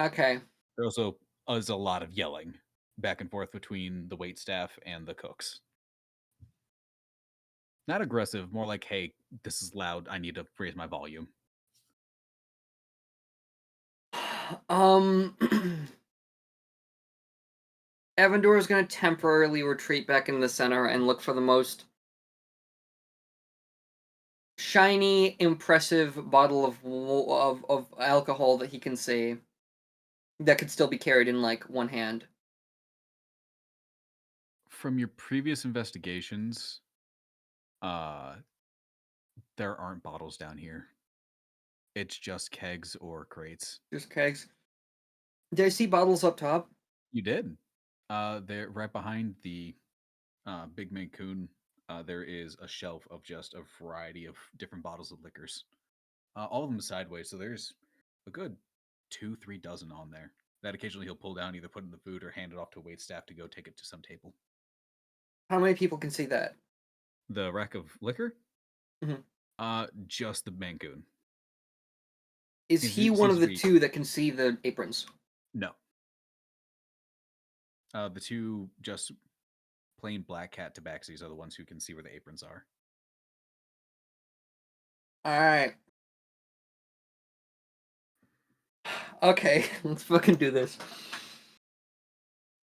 Okay. There also is a lot of yelling back and forth between the waitstaff and the cooks. Not aggressive, more like, hey, this is loud. I need to raise my volume. Avendor is going to temporarily retreat back into the center and look for the most shiny, impressive bottle of alcohol that he can see that could still be carried in like one hand. From your previous investigations, there aren't bottles down here. It's just kegs or crates. Just kegs. Did I see bottles up top? You did. They're right behind the Big Mancoon. There is a shelf of just a variety of different bottles of liquors. All of them sideways, so there's a good 2-3 dozen on there. That occasionally he'll pull down, either put in the food or hand it off to waitstaff to go take it to some table. How many people can see that? The rack of liquor? Mm-hmm. Just the Mancoon. Is he one of the 2 that can see the aprons? No. The 2 just plain black cat tabaxis are the ones who can see where the aprons are. Alright. Okay, let's fucking do this.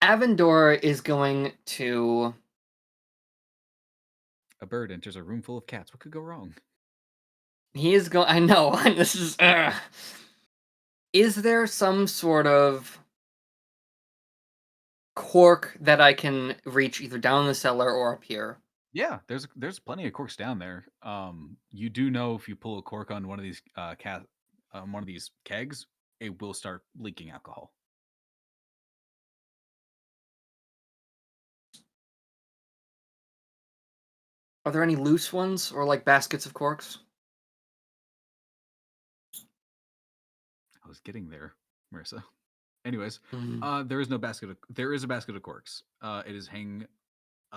Avendor is going to... A bird enters a room full of cats. What could go wrong? He is going... I know, this is... Is there some sort of cork that I can reach either down the cellar or up here? Yeah, there's plenty of corks down there. You do know if you pull a cork on one of these one of these kegs, it will start leaking alcohol. Are there any loose ones or like baskets of corks? I was getting there, Marissa. Anyways, there is no basket. There is a basket of corks. It is hanging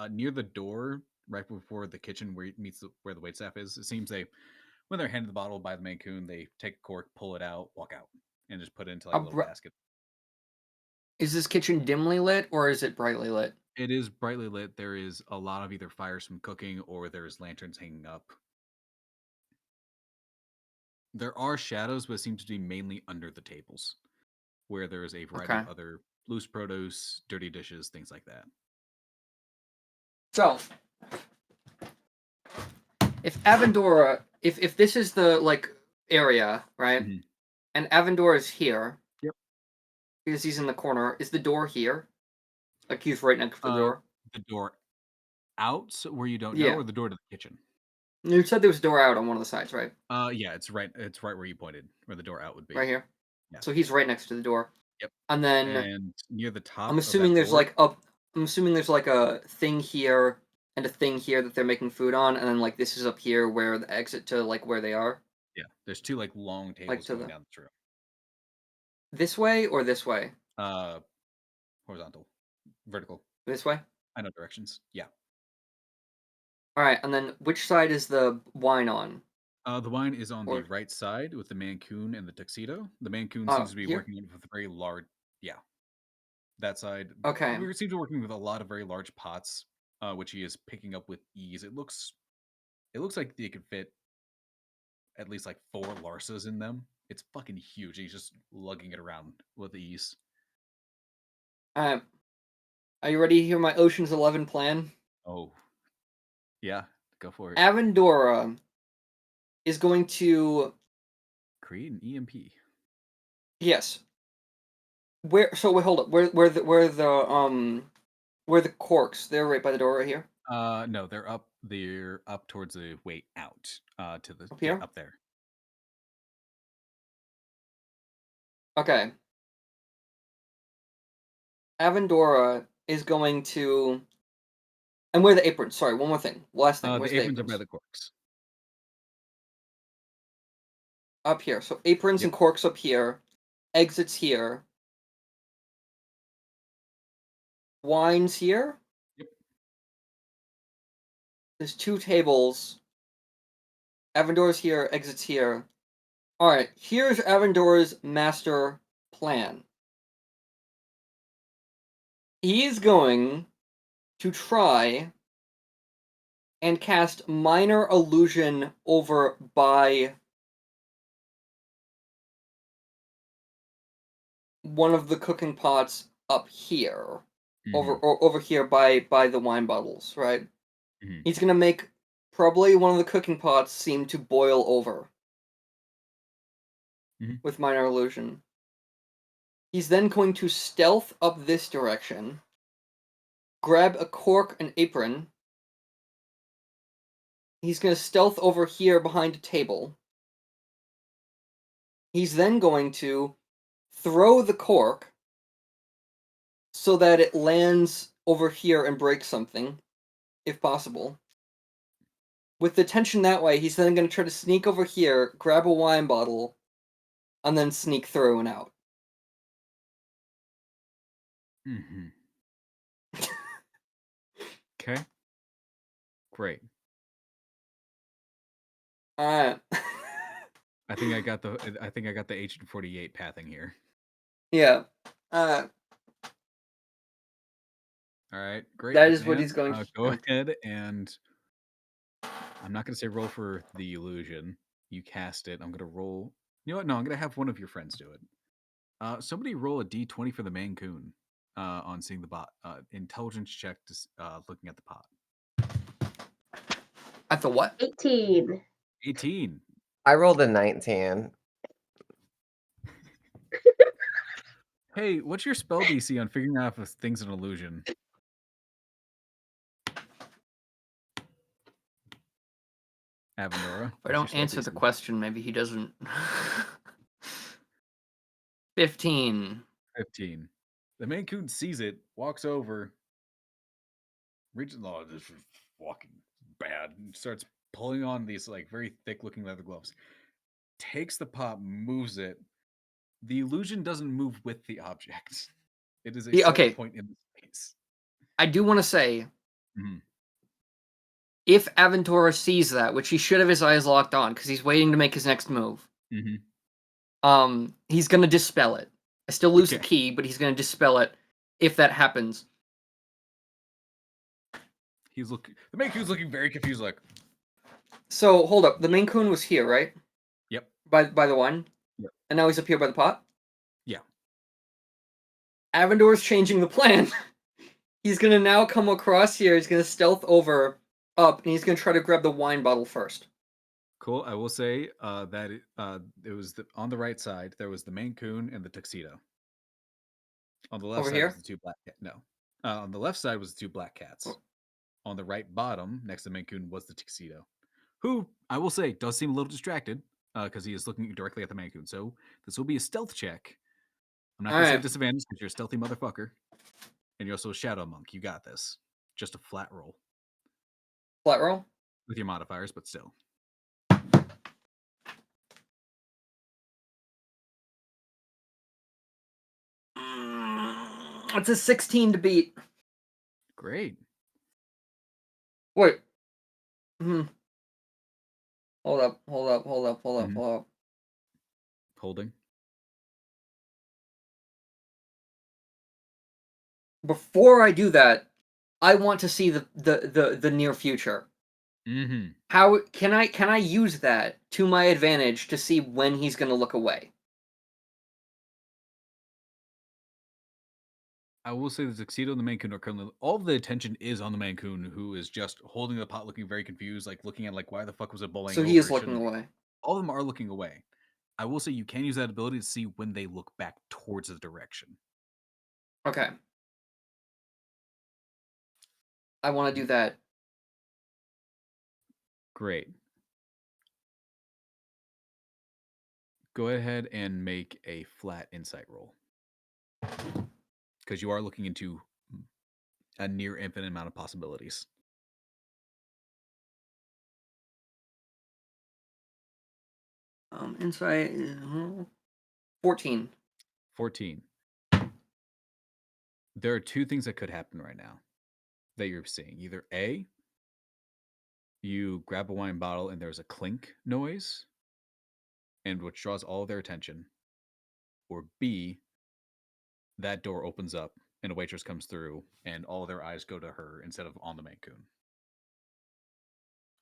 near the door, right before the kitchen where it meets where the waitstaff is. It seems when they're handed the bottle by the Mancoon, they take a cork, pull it out, walk out, and just put it into like a little basket. Is this kitchen dimly lit or is it brightly lit? It is brightly lit. There is a lot of either fires from cooking or there's lanterns hanging up. There are shadows, but it seems to be mainly under the tables, where there is a variety of other loose produce, dirty dishes, things like that. So, if Avendora, if this is the like area, right, and Avendora is here, yep, because he's in the corner, is the door here? Like he's right next to the door. The door out, where you don't know, or the door to the kitchen. You said there was a door out on one of the sides, right? Yeah, it's right where you pointed, where the door out would be. Right here. Yeah. So he's right next to the door. Yep. And then near the top. I'm assuming there's like I'm assuming there's like a thing here and a thing here that they're making food on, and then like this is up here where the exit to like where they are. Yeah, there's 2 like long tables going down the room. This way or this way? Horizontal, vertical. This way. I know directions. Yeah. All right, and then which side is the wine on? The wine is on the right side with the Mancoon and the tuxedo. The Mancoon seems to be working with a very large, that side. Okay. We seem to be working with a lot of very large pots, which he is picking up with ease. It looks like they could fit at least like 4 Larsas in them. It's fucking huge. He's just lugging it around with ease. Are you ready to hear my Ocean's 11 plan? Oh. Yeah, go for it. Avendora is going to create an EMP. Yes. Where? So wait, hold up. Where the corks? They're right by the door, right here. No, they're up. They're up towards the way out. To the Up here? up there. Okay. Avendora is going to. And where are the aprons? Sorry, one more thing. Last thing. Where's The aprons are by the corks. Up here. So aprons and corks up here. Exits here. Wines here. Yep. There's 2 tables. Avendora's here. Exits here. All right. Here's Avendora's master plan. He is going to try and cast minor illusion over by one of the cooking pots up here. Over here by the wine bottles, right? Mm-hmm. He's gonna make probably one of the cooking pots seem to boil over with minor illusion. He's then going to stealth up this direction, grab a cork and apron. He's gonna stealth over here behind a table. He's then going to throw the cork so that it lands over here and breaks something, if possible. With the tension that way, he's then going to try to sneak over here, grab a wine bottle, and then sneak through and out. Okay. Great. Alright. I think I got the Agent 48 pathing here. Yeah. All right, great. That is what he's going to go ahead and I'm not going to say roll for the illusion. You cast it. I'm going to roll. You know what? No, I'm going to have one of your friends do it. Somebody roll a d20 for the Mancoon on seeing the bot. Intelligence check to looking at the pot. At the what? 18. 18. I rolled a 19. Hey, what's your spell DC on figuring out if a thing's an illusion? Avendora. If I don't answer the question, maybe he doesn't. 15. 15. The Mancoon sees it, walks over, reaches. Oh, this is walking bad. And starts pulling on these like very thick-looking leather gloves. Takes the pot, moves it. The illusion doesn't move with the object. It is a set point in the space. I do want to say, if Aventura sees that, which he should have his eyes locked on because he's waiting to make his next move, he's going to dispel it. I still lose the key, but he's going to dispel it if that happens. The Mancoon's looking very confused, like. So hold up, the Mancoon was here, right? Yep. By the wine. Yep. And now he's up here by the pot. Yeah. Avendor's changing the plan. He's going to now come across here. He's going to stealth up, and he's going to try to grab the wine bottle first. Cool. I will say that it was on the right side. There was the Mancoon and the tuxedo. On the left Over side here? was the 2 black cats. No. On the left side was the 2 black cats. Oh. On the right bottom, next to Mancoon, was the tuxedo, who I will say does seem a little distracted because he is looking directly at the Mancoon. So this will be a stealth check. I'm not going to say disadvantage because you're a stealthy motherfucker. And you're also a shadow monk. You got this. Just a flat roll. Flat roll? With your modifiers, but still. It's a 16 to beat. Great. Wait. Hold up. Holding. Before I do that, I want to see the near future. How can I use that to my advantage to see when he's going to look away? I will say the tuxedo and the Mancoon are currently all of the attention is on the Mancoon, who is just holding the pot, looking very confused, like looking at like why the fuck was it bowling So over? he is It looking shouldn't be. away. All of them are looking away. I will say you can use that ability to see when they look back towards the direction. Okay. I want to do that. Great. Go ahead and make a flat insight roll. Because you are looking into a near infinite amount of possibilities. Insight 14. 14. There are two things that could happen right now that you're seeing. Either A, you grab a wine bottle and there's a clink noise, and which draws all of their attention. Or B, that door opens up and a waitress comes through and all their eyes go to her instead of on the Mancoon.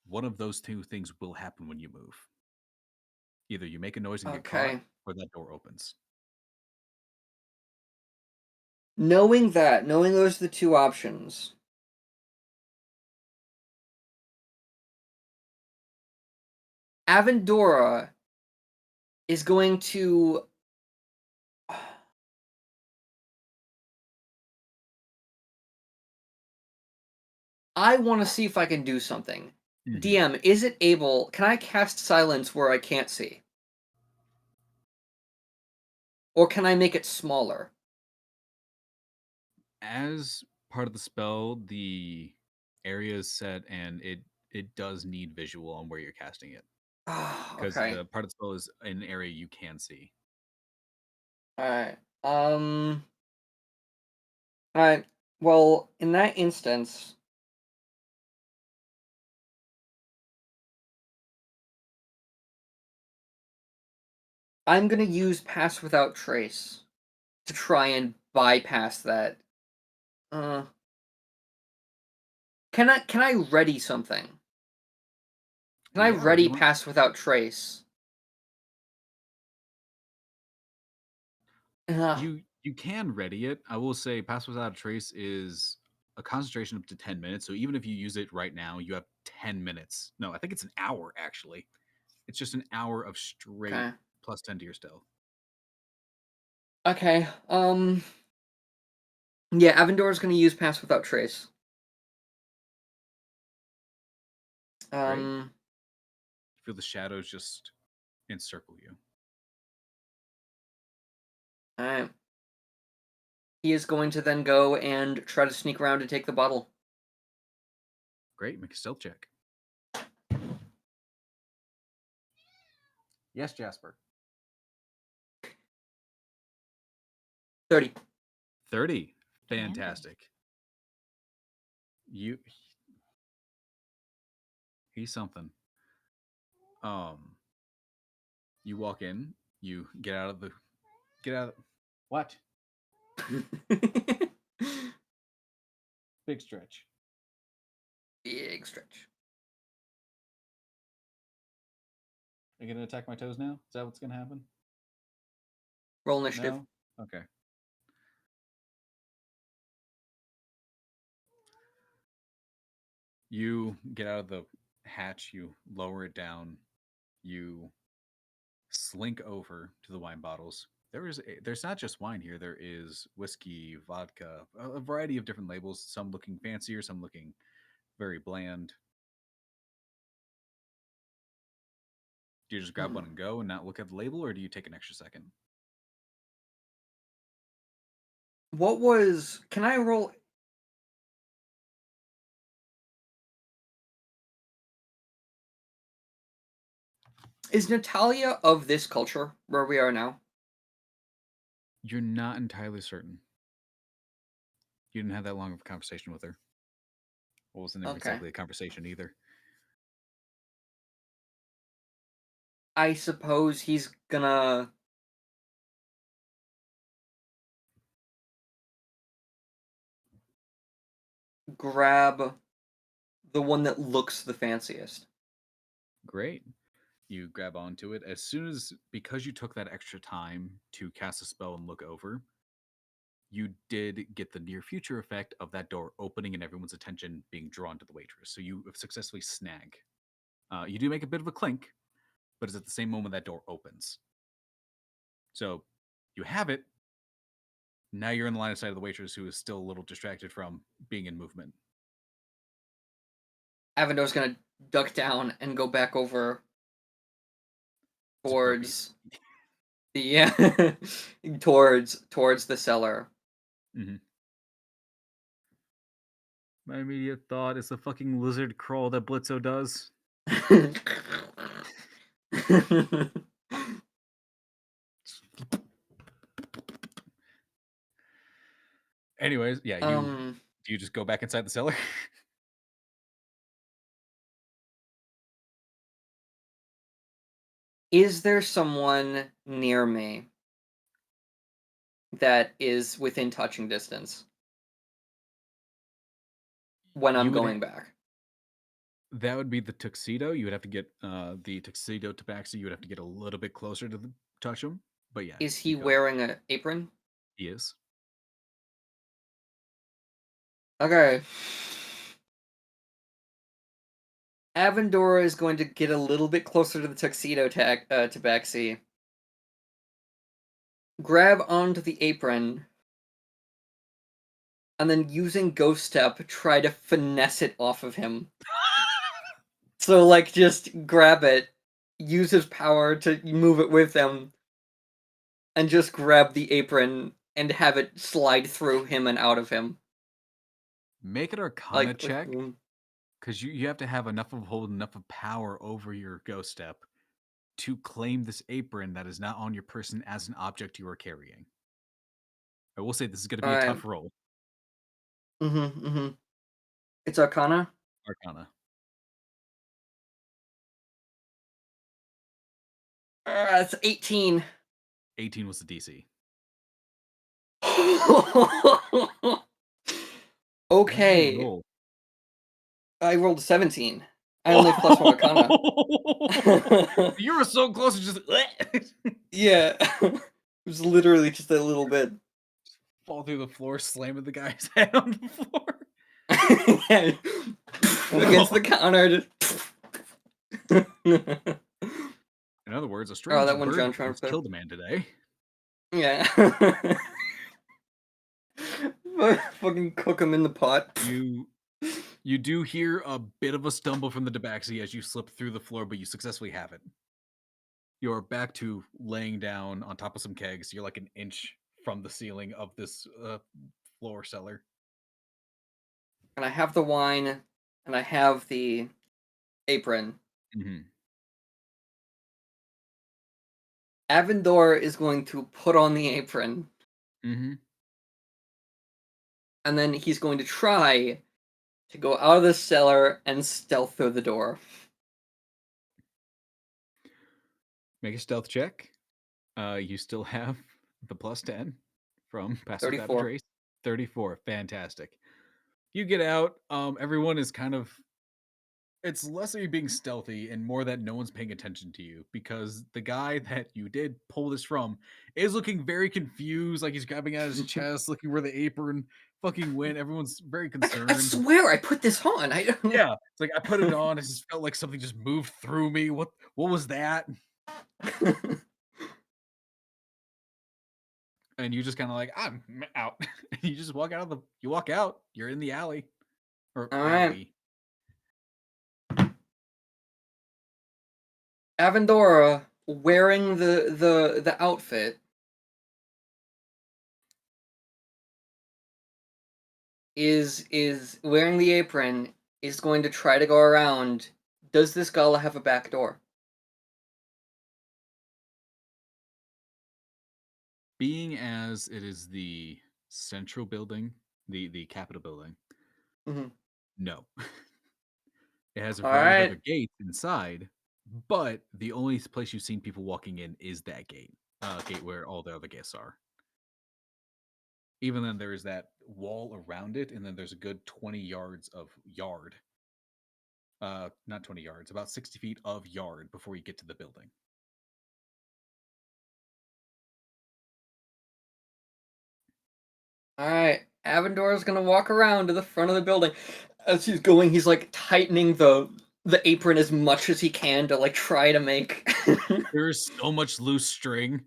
One of those two things will happen when you move. Either you make a noise and get caught, or that door opens. Knowing those are the two options, Avendora is going to I want to see if I can do something. DM, is it able... Can I cast silence where I can't see? Or can I make it smaller? As part of the spell, the area is set and it does need visual on where you're casting it. Because the part of the spell is an area you can see. Alright. Alright. Well, in that instance... I'm going to use Pass Without Trace to try and bypass that. Can I ready something? Can I ready Pass Without Trace? You can ready it. I will say Pass Without Trace is a concentration up to 10 minutes. So even if you use it right now, you have 10 minutes. No, I think it's an hour, actually. It's just an hour of straight plus 10 to your stealth. Okay. Yeah, Avendora's going to use Pass Without Trace. Feel the shadows just encircle you. Alright. He is going to then go and try to sneak around and take the bottle. Great, make a stealth check. Yes, Jasper. 30. 30. Fantastic. He's something. You walk in, you get out of what? Big stretch. Big stretch. Are you gonna attack my toes now? Is that what's gonna happen? Roll initiative. No? Okay. You get out of the hatch, you lower it down, you slink over to the wine bottles. There's not just wine here. There is whiskey, vodka, a variety of different labels. Some looking fancier, some looking very bland. Do you just grab one and go and not look at the label, or do you take an extra second? Can I roll? Is Natalia of this culture where we are now? You're not entirely certain. You didn't have that long of a conversation with her. Well, it wasn't exactly a conversation either. I suppose he's gonna... grab the one that looks the fanciest. Great. You grab onto it. As soon as, because you took that extra time to cast a spell and look over, you did get the near future effect of that door opening and everyone's attention being drawn to the waitress. So you successfully snag. You do make a bit of a clink, but it's at the same moment that door opens. So you have it. Now you're in the line of sight of the waitress, who is still a little distracted from being in movement. Avendor's gonna duck down and go back over towards the towards the cellar. Mm-hmm. My immediate thought is the fucking lizard crawl that Blitzo does. Anyways, yeah, do you just go back inside the cellar? Is there someone near me that is within touching distance when I'm going back? That would be the tuxedo. You would have to get the tuxedo tabaxi. You would have to get a little bit closer to touch him. But yeah. Is he wearing an apron? He is. Okay. Avendor is going to get a little bit closer to the tuxedo tabaxi. Grab onto the apron. And then using Ghost Step, try to finesse it off of him. So, like, just grab it, use his power to move it with him, and just grab the apron and have it slide through him and out of him. Make an Arcana check, because you have to have enough of hold, enough of power over your Ghost Step to claim this apron that is not on your person as an object you are carrying. I will say this is going to be a tough roll. It's Arcana? Arcana. It's 18. 18 was the DC. Okay. I rolled a 17. I only have +1 Arcana. You were so close to just... Yeah. It was literally just a little bit. Fall through the floor, slamming the guy's head on the floor. Against the counter. In other words, a strange that one bird has killed a man today. Yeah. Fucking cook him in the pot. You do hear a bit of a stumble from the tabaxi as you slip through the floor, but you successfully have it. You're back to laying down on top of some kegs. You're like an inch from the ceiling of this floor cellar. And I have the wine, and I have the apron. Mm-hmm. Avendor is going to put on the apron. Mm-hmm. And then he's going to try to go out of the cellar and stealth through the door. Make a stealth check. You still have the +10 from passive 34. trace. 34. Fantastic. You get out. Everyone is kind of... It's less of you being stealthy and more that no one's paying attention to you, because the guy that you did pull this from is looking very confused, like he's grabbing at his chest, looking where the apron fucking went. Everyone's very concerned. I swear I put this on. Yeah, it's like I put it on. It just felt like something just moved through me. What was that? And you just kind of like, I'm out. You just walk out you walk out. You're in the alley, or all alley. Right. Avendora wearing the outfit is wearing the apron, is going to try to go around. Does this Gala have a back door? Being as it is the central building, the Capitol building, no. It has a variety of gates inside, but the only place you've seen people walking in is that gate. Gate where all the other guests are. Even then, there is that wall around it, and then there's a good 20 yards of yard. Not 20 yards, about 60 feet of yard before you get to the building. Alright, Avendor's gonna walk around to the front of the building. As he's going, he's like tightening the apron as much as he can to like try to make There's so much loose string.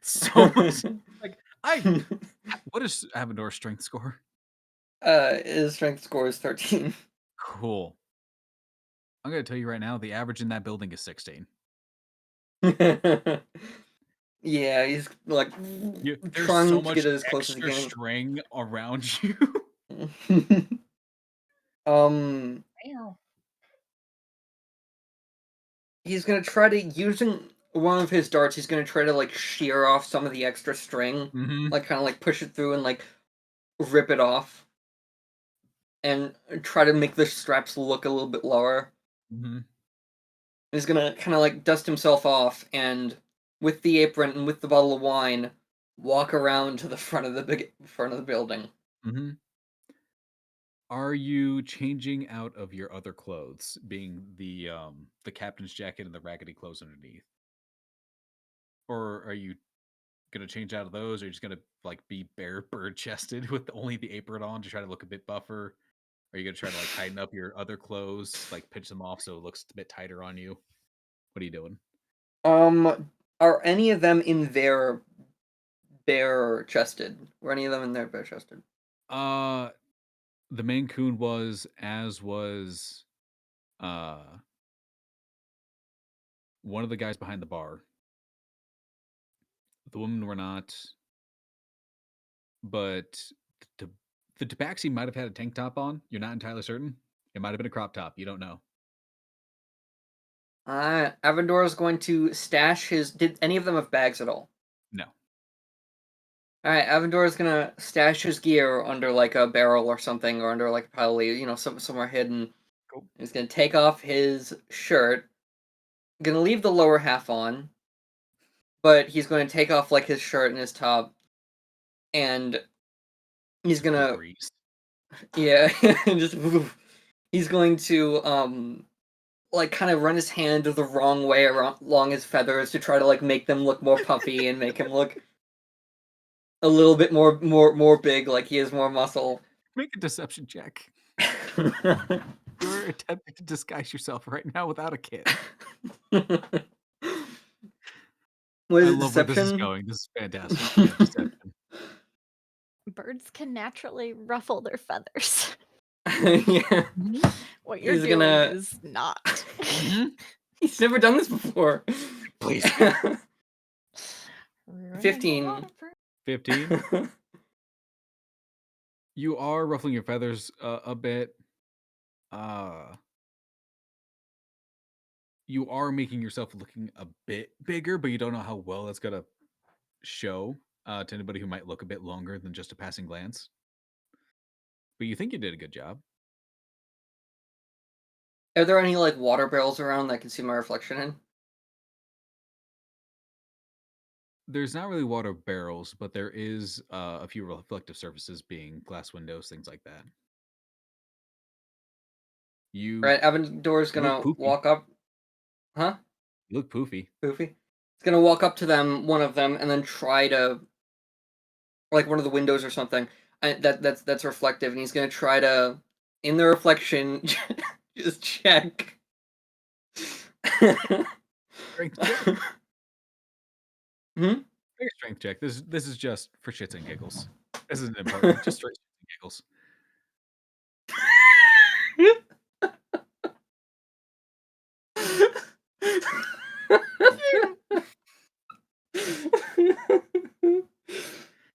So much like what is Avendor's strength score? His strength score is 13. Cool. I'm gonna tell you right now, the average in that building is 16. Yeah, he's like There's trying so to much get it as close as he extra can. string around you. Ow. He's gonna try to, using one of his darts, he's gonna try to like shear off some of the extra string, like kind of like push it through and like rip it off, and try to make the straps look a little bit lower. He's gonna kind of like dust himself off, and with the apron and with the bottle of wine, walk around to the front of the building. Are you changing out of your other clothes, being the captain's jacket and the raggedy clothes underneath? Or are you gonna change out of those, or are you just gonna like be bare bird chested with only the apron on to try to look a bit buffer? Are you gonna try to like tighten up your other clothes, like pinch them off so it looks a bit tighter on you? What are you doing? Are any of them in there bare chested? Were any of them in there bare chested? The main coon was, as was one of the guys behind the bar. The women were not, but the tabaxi might have had a tank top on. You're not entirely certain. It might have been a crop top. You don't know. Avendor is going to stash his. Did any of them have bags at all? No. Alright, Avendor is gonna stash his gear under like a barrel or something, or under like a pile of, somewhere hidden. Cool. He's gonna take off his shirt. Gonna leave the lower half on, but he's going to take off like his shirt and his top, and he's gonna, yeah, just he's going to like kind of run his hand the wrong way along his feathers to try to like make them look more puffy and make him look a little bit more big, like he has more muscle. Make a deception check. You're attempting to disguise yourself right now without a kit. What is I it, love where this is deception? going. This is fantastic. Yeah, deception. Birds can naturally ruffle their feathers. Yeah. What you're He's doing gonna- is not. He's never done this before. Please. 15. 15. You are ruffling your feathers a bit. You are making yourself looking a bit bigger, but you don't know how well that's gonna show to anybody who might look a bit longer than just a passing glance. But you think you did a good job. Are there any like water barrels around that I can see my reflection in? There's not really water barrels, but there is a few reflective surfaces, being glass windows, things like that. You Right, Avendor's gonna poofy. walk up. Huh? You look poofy. Poofy? He's gonna walk up to them, one of them, and then try to, like one of the windows or something. That's reflective, and he's gonna try to, in the reflection, just check. Strength check. Hmm? Make a strength check. This is just for shits and giggles. This isn't important. Just straight shits and giggles.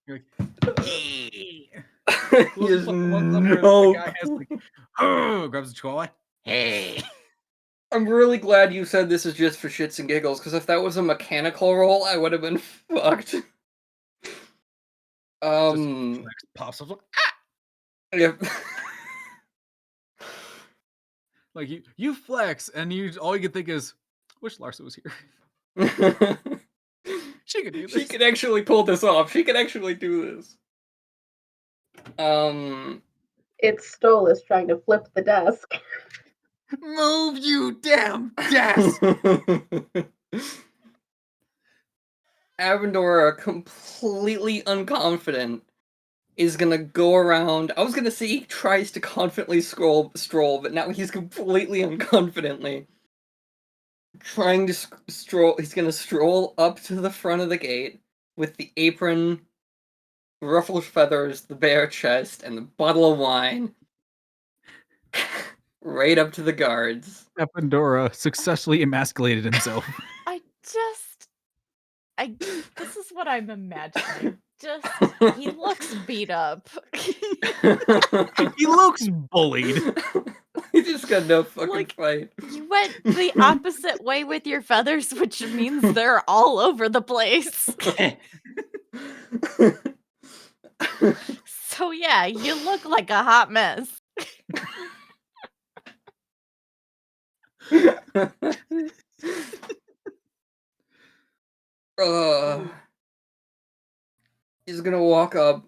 You're like, hey. He has The guy has like, oh, grabs the chihuahua. Hey. I'm really glad you said this is just for shits and giggles, because if that was a mechanical roll, I would have been fucked. Just pops up. Yep. Like you flex, and all you can think is, wish Larsa was here. She could do this. She could actually pull this off. She could actually do this. It's Stolas trying to flip the desk. Move, you damn desk! Avendor, completely unconfident is gonna go around. I was gonna say he tries to confidently stroll, but now he's completely unconfidently trying to stroll. He's gonna stroll up to the front of the gate with the apron, ruffled feathers, the bare chest, and the bottle of wine, right up to the guards. Pandora successfully emasculated himself. This is what I'm imagining. He looks beat up. He looks bullied. He just got no fucking fight. You went the opposite way with your feathers, which means they're all over the place. So yeah, you look like a hot mess. He's gonna walk up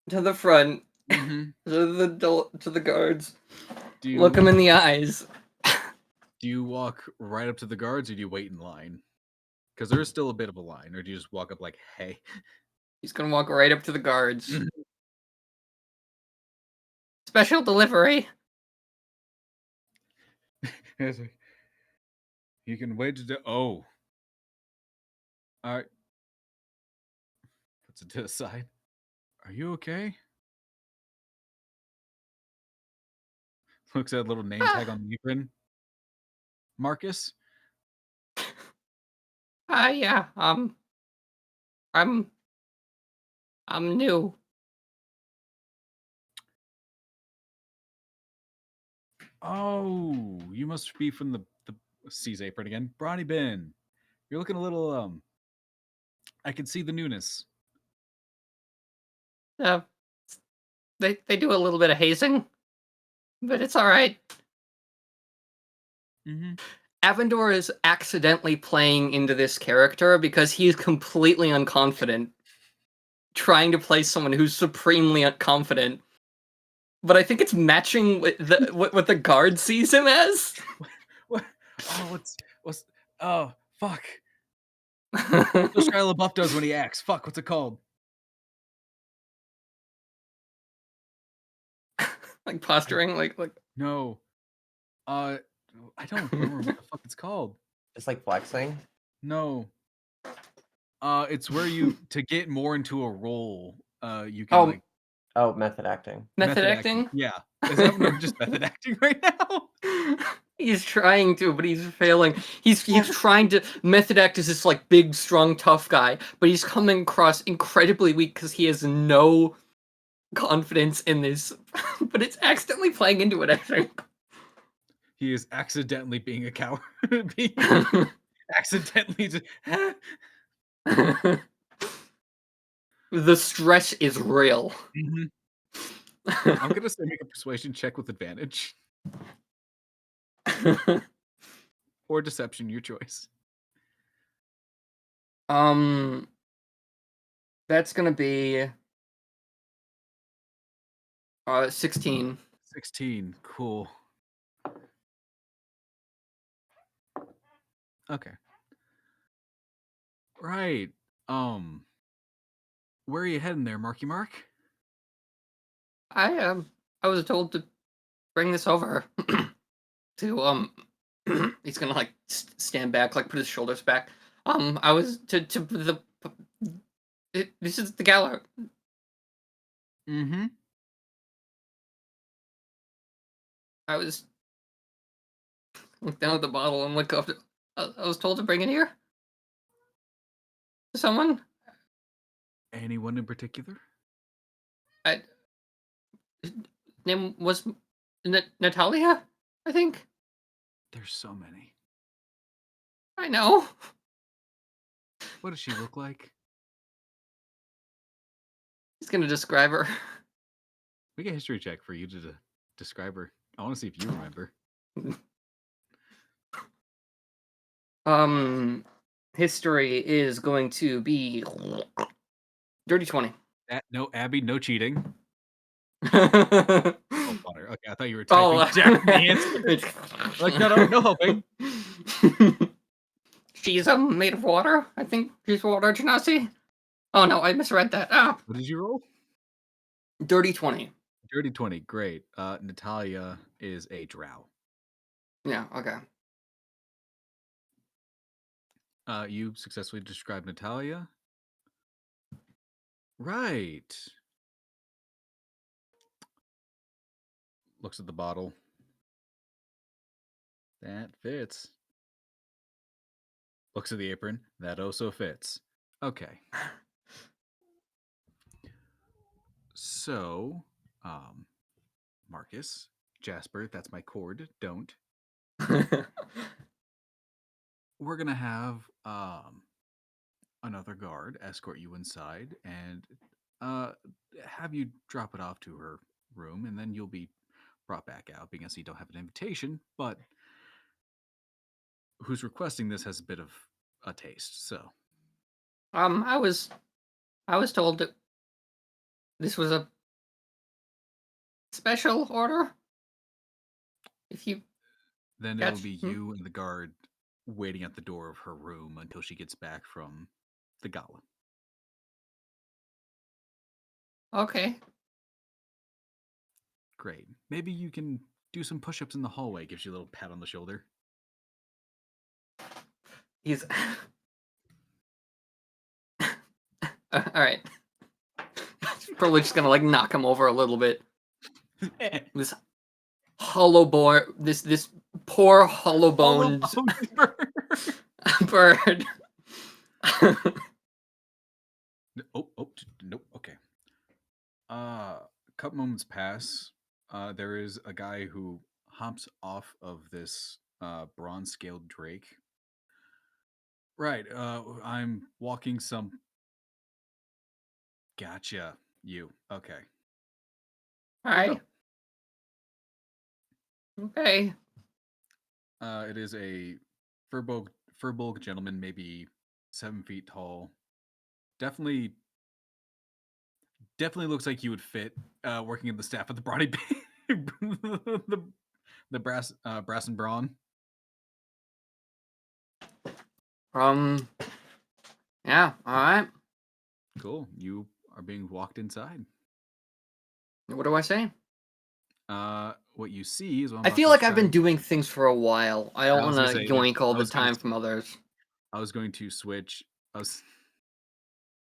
to the front, Mm-hmm. to the guards, Do you look him in the eyes. Do you walk right up to the guards, or do you wait in line? Because there is still a bit of a line, or do you just walk up like, hey? He's gonna walk right up to the guards. Special delivery. You can wait to oh. All right. Puts it to the side. Are you okay? Looks at a little name tag on the apron. Marcus? Yeah. I'm new. Oh, you must be from the C's apron again. Brawny Ben. You're looking a little I can see the newness. They do a little bit of hazing, but it's all right. Mm-hmm. Avendor is accidentally playing into this character because he's completely unconfident, trying to play someone who's supremely confident. But I think it's matching with what the guard sees him as. What? Oh, what's? Oh, fuck. What Shia LaBeouf does when he acts. Fuck, what's it called? Like posturing, like. No. I don't remember what the fuck it's called. Just like flexing? No. It's where you to get more into a role. You can Method acting. Method acting? Yeah. Is that just method acting right now? He's trying to, but he's failing. He's trying to method act as this like big, strong, tough guy, but he's coming across incredibly weak because he has no confidence in this. But it's accidentally playing into it, I think. He is accidentally being a coward. Accidentally just The stress is real. Mm-hmm. I'm gonna say make a persuasion check with advantage. Or deception, your choice. That's gonna be 16. 16, cool. Okay. Right. Where are you heading there, Marky Mark? I was told to bring this over to he's gonna like stand back, like put his shoulders back. I was this is the Gala. Mm-hmm. I was look down at the bottle and look up. I was told to bring it here. Someone? Anyone in particular? Name was Natalia, I think. There's so many. I know. What does she look like? He's gonna describe her. We get a history check for you to describe her. I want to see if you remember. History is going to be dirty 20. No, Abby, no cheating. Oh, butter. Okay, I thought you were typing down the answer. Like, no helping. She's made of water. I think she's water genasi. Oh no, I misread that. What did you roll? Dirty 20. Dirty 20, great. Natalia is a drow. Yeah, okay. You successfully described Natalia. Right. Looks at the bottle. That fits. Looks at the apron. That also fits. Okay. So, Marcus, Jasper, that's my cord. Don't. We're gonna have another guard escort you inside and have you drop it off to her room, and then you'll be brought back out because you don't have an invitation, but who's requesting this has a bit of a taste. So, I was told that this was a special order. If you then catch, it'll be you and the guard waiting at the door of her room until she gets back from the gala. Okay. Great. Maybe you can do some push-ups in the hallway. Gives you a little pat on the shoulder. He's all right. Probably just gonna like knock him over a little bit. This this poor hollow boned bird. Oh, nope. Okay. A couple moments pass. There is a guy who hops off of this bronze-scaled drake. Right. I'm walking some. Gotcha. You. Okay. Hi. Okay. It is a furbolg gentleman, maybe 7 feet tall. Definitely looks like he would fit working in the staff at the Brawny the brass and brawn. Yeah. All right. Cool. You are being walked inside. What do I say? What you see is what I'm I about feel to like I've been describe. doing things for a while. I don't want to yoink all the time from others. I was going to switch. I was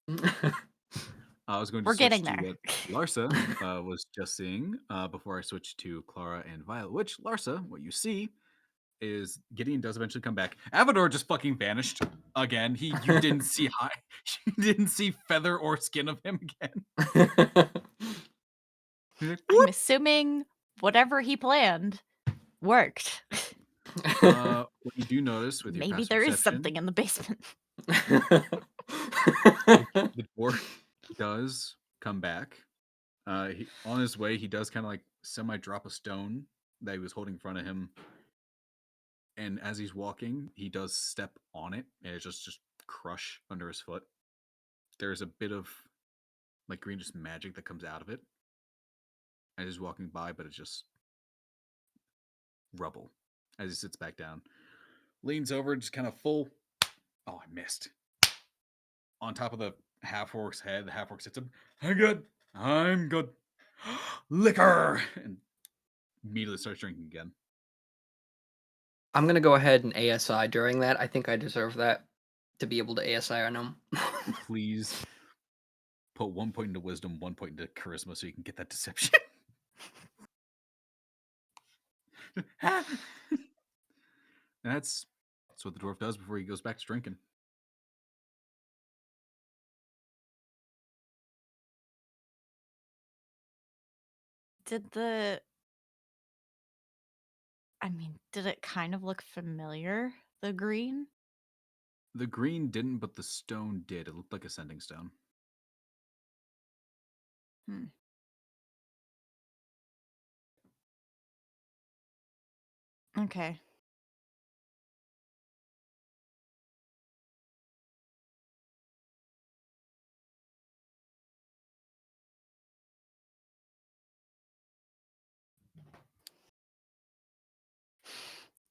going to We're switch getting to there. what Larsa was just seeing before I switched to Klara and Violet. Which, Larsa, what you see is Gideon does eventually come back. Avador just fucking vanished again. You didn't see you didn't see feather or skin of him again. I'm assuming whatever he planned worked. What you do notice with your Maybe passive there is perception, something in the basement. the dwarf does come back. On his way, he does kind of like semi-drop a stone that he was holding in front of him, and as he's walking, he does step on it, and it just crush under his foot. There's a bit of like green just magic that comes out of it as he's walking by, but it's just rubble as he sits back down. Leans over, just kind of full. Oh, I missed. On top of the half-orc's head, the half-orc sits up. I'm good. Liquor! And immediately starts drinking again. I'm going to go ahead and ASI during that. I think I deserve that to be able to ASI on him. Please put 1 point into wisdom, 1 point into charisma so you can get that deception. That's what the dwarf does before he goes back to drinking. Did it kind of look familiar, the green? The green didn't, but the stone did. It looked like a sending stone. Okay.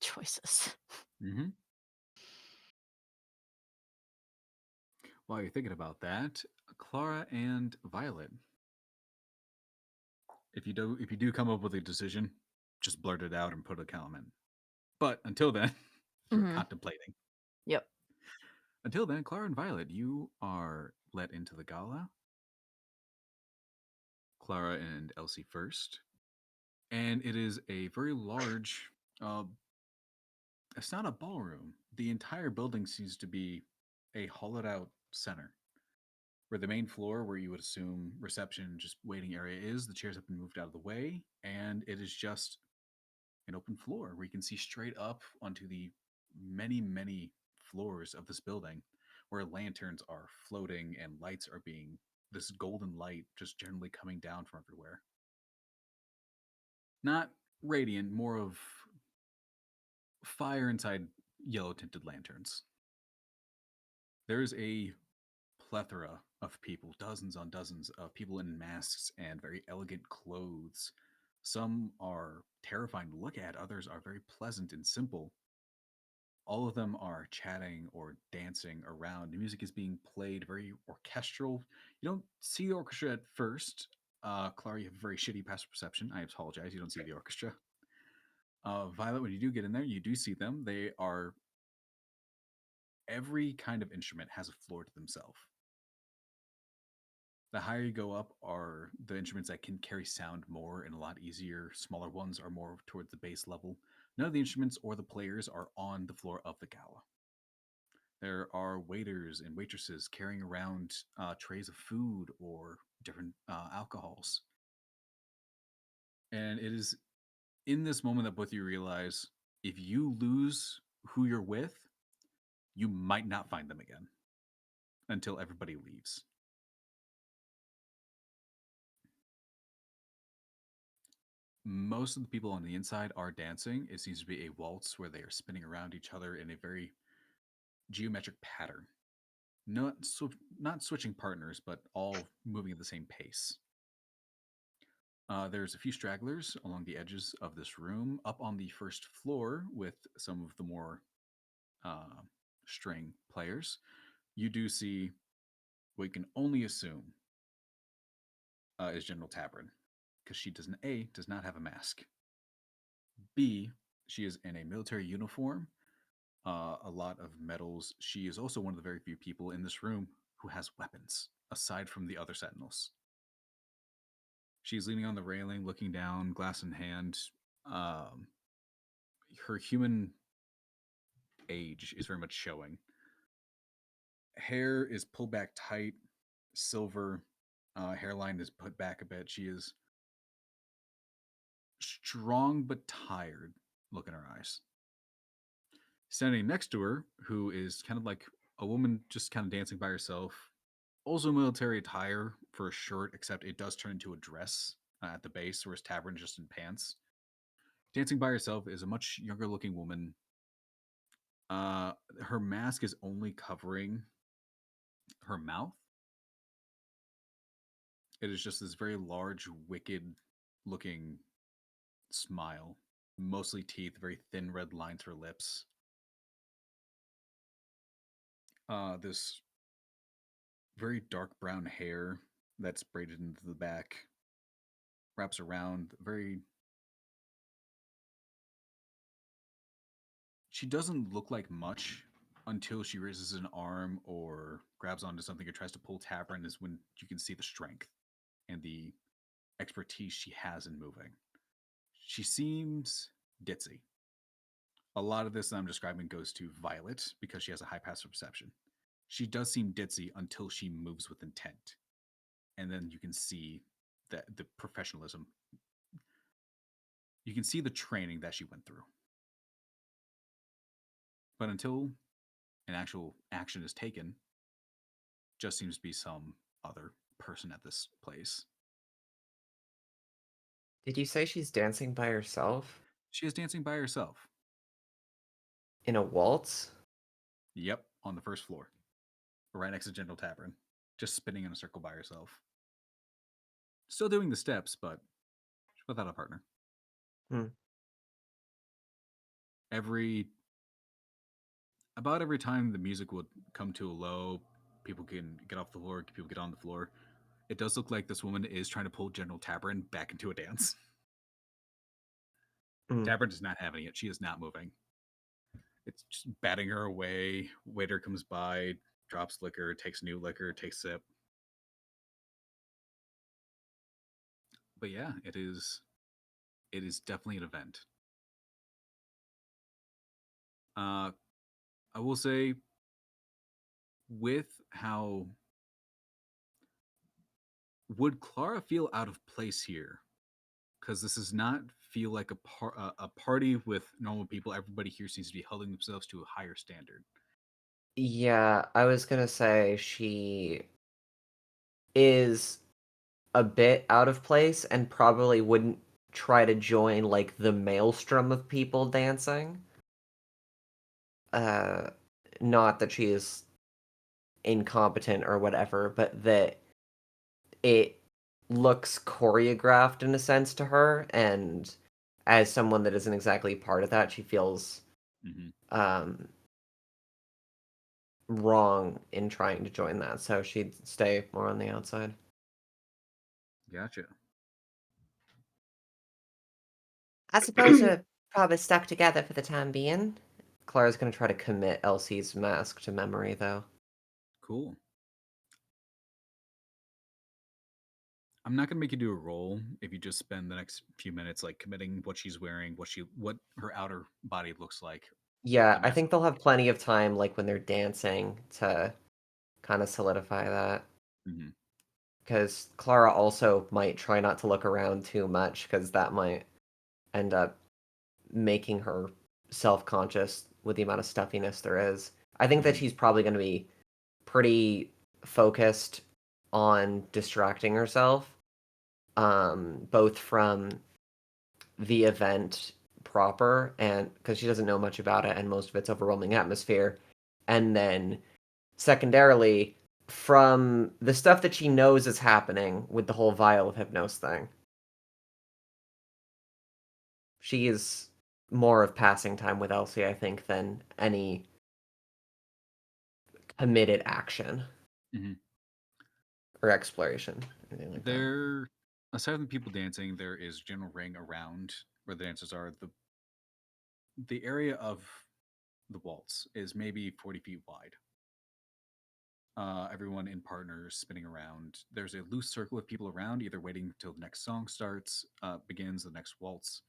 Choices. Mm-hmm. While you're thinking about that, Klara and Violet. If you do come up with a decision, just blurt it out and put a comment. But until then, you're contemplating. Yep. Until then, Klara and Violet, you are let into the gala. Klara and Elsie first. And it is a very large, it's not a ballroom. The entire building seems to be a hollowed out center. Where the main floor, where you would assume reception, just waiting area is, the chairs have been moved out of the way, and it is just an open floor where you can see straight up onto the many, many floors of this building, where lanterns are floating and lights are being, this golden light just generally coming down from everywhere. Not radiant, more of fire inside yellow tinted lanterns. There's a plethora of people, dozens on dozens of people in masks and very elegant clothes. Some are terrifying to look at, others are very pleasant and simple. All of them are chatting or dancing around. The music is being played very orchestral. You don't see the orchestra at first. Klara, you have very shitty passive perception. I apologize. You don't see the orchestra. Violet, when you do get in there, you do see them. They are, every kind of instrument has a floor to themselves. The higher you go up are the instruments that can carry sound more and a lot easier. Smaller ones are more towards the bass level. None of the instruments or the players are on the floor of the gala. There are waiters and waitresses carrying around trays of food or different alcohols. And it is in this moment that both of you realize if you lose who you're with, you might not find them again until everybody leaves. Most of the people on the inside are dancing. It seems to be a waltz where they are spinning around each other in a very geometric pattern. Not switching partners, but all moving at the same pace. There's a few stragglers along the edges of this room. Up on the first floor with some of the more string players, you do see what you can only assume is General Tabron, because she does not have a mask. B, she is in a military uniform, a lot of medals. She is also one of the very few people in this room who has weapons, aside from the other sentinels. She's leaning on the railing, looking down, glass in hand. Her human age is very much showing. Hair is pulled back tight, silver. Hairline is put back a bit. She is strong but tired look in her eyes. Standing next to her, who is kind of like a woman just kind of dancing by herself, also military attire for a shirt, except it does turn into a dress at the base, whereas Tabron just in pants. Dancing by herself is a much younger looking woman. Her mask is only covering her mouth. It is just this very large, wicked looking smile. Mostly teeth, very thin red lines for lips. This very dark brown hair that's braided into the back wraps around. She doesn't look like much until she raises an arm or grabs onto something or tries to pull Tabron, is when you can see the strength and the expertise she has in moving. She seems ditzy. A lot of this that I'm describing goes to Violet because she has a high passive perception. She does seem ditzy until she moves with intent. And then you can see that the professionalism. You can see the training that she went through. But until an actual action is taken, just seems to be some other person at this place. Did you say she's dancing by herself? She is dancing by herself. In a waltz? Yep, on the first floor. Right next to General Tabron. Just spinning in a circle by herself. Still doing the steps, but without a partner. About every time the music would come to a low, people can get off the floor, people get on the floor, it does look like this woman is trying to pull General Tabern back into a dance. Tabern does not have any yet. She is not moving. It's just batting her away. Waiter comes by, drops liquor, takes new liquor, takes a sip. But yeah, it is definitely an event. I will say, with how would Klara feel out of place here? Because this does not feel like a party with normal people. Everybody here seems to be holding themselves to a higher standard. Yeah, I was gonna say she is a bit out of place and probably wouldn't try to join like the maelstrom of people dancing. Not that she is incompetent or whatever, but that it looks choreographed in a sense to her, and as someone that isn't exactly part of that, she feels wrong in trying to join that, so she'd stay more on the outside. Gotcha. I suppose we're probably stuck together for the time being. Clara's gonna try to commit Elsie's mask to memory, though. Cool. I'm not gonna make you do a roll if you just spend the next few minutes like committing what she's wearing, what her outer body looks like. Yeah, The I mask. think they'll have plenty of time, like when they're dancing, to kind of solidify that. Because Klara also might try not to look around too much, because that might end up making her self-conscious with the amount of stuffiness there is. I think that she's probably going to be pretty focused on distracting herself, both from the event proper, and because she doesn't know much about it and most of its overwhelming atmosphere, and then secondarily from the stuff that she knows is happening with the whole vial of hypnose thing. She is more of passing time with Elsie, I think, than any committed action or exploration. Anything like that. Aside from people dancing, there is a general ring around where the dancers are. The area of the waltz is maybe 40 feet wide. Everyone in partners spinning around. There's a loose circle of people around, either waiting until the next song begins the next waltz,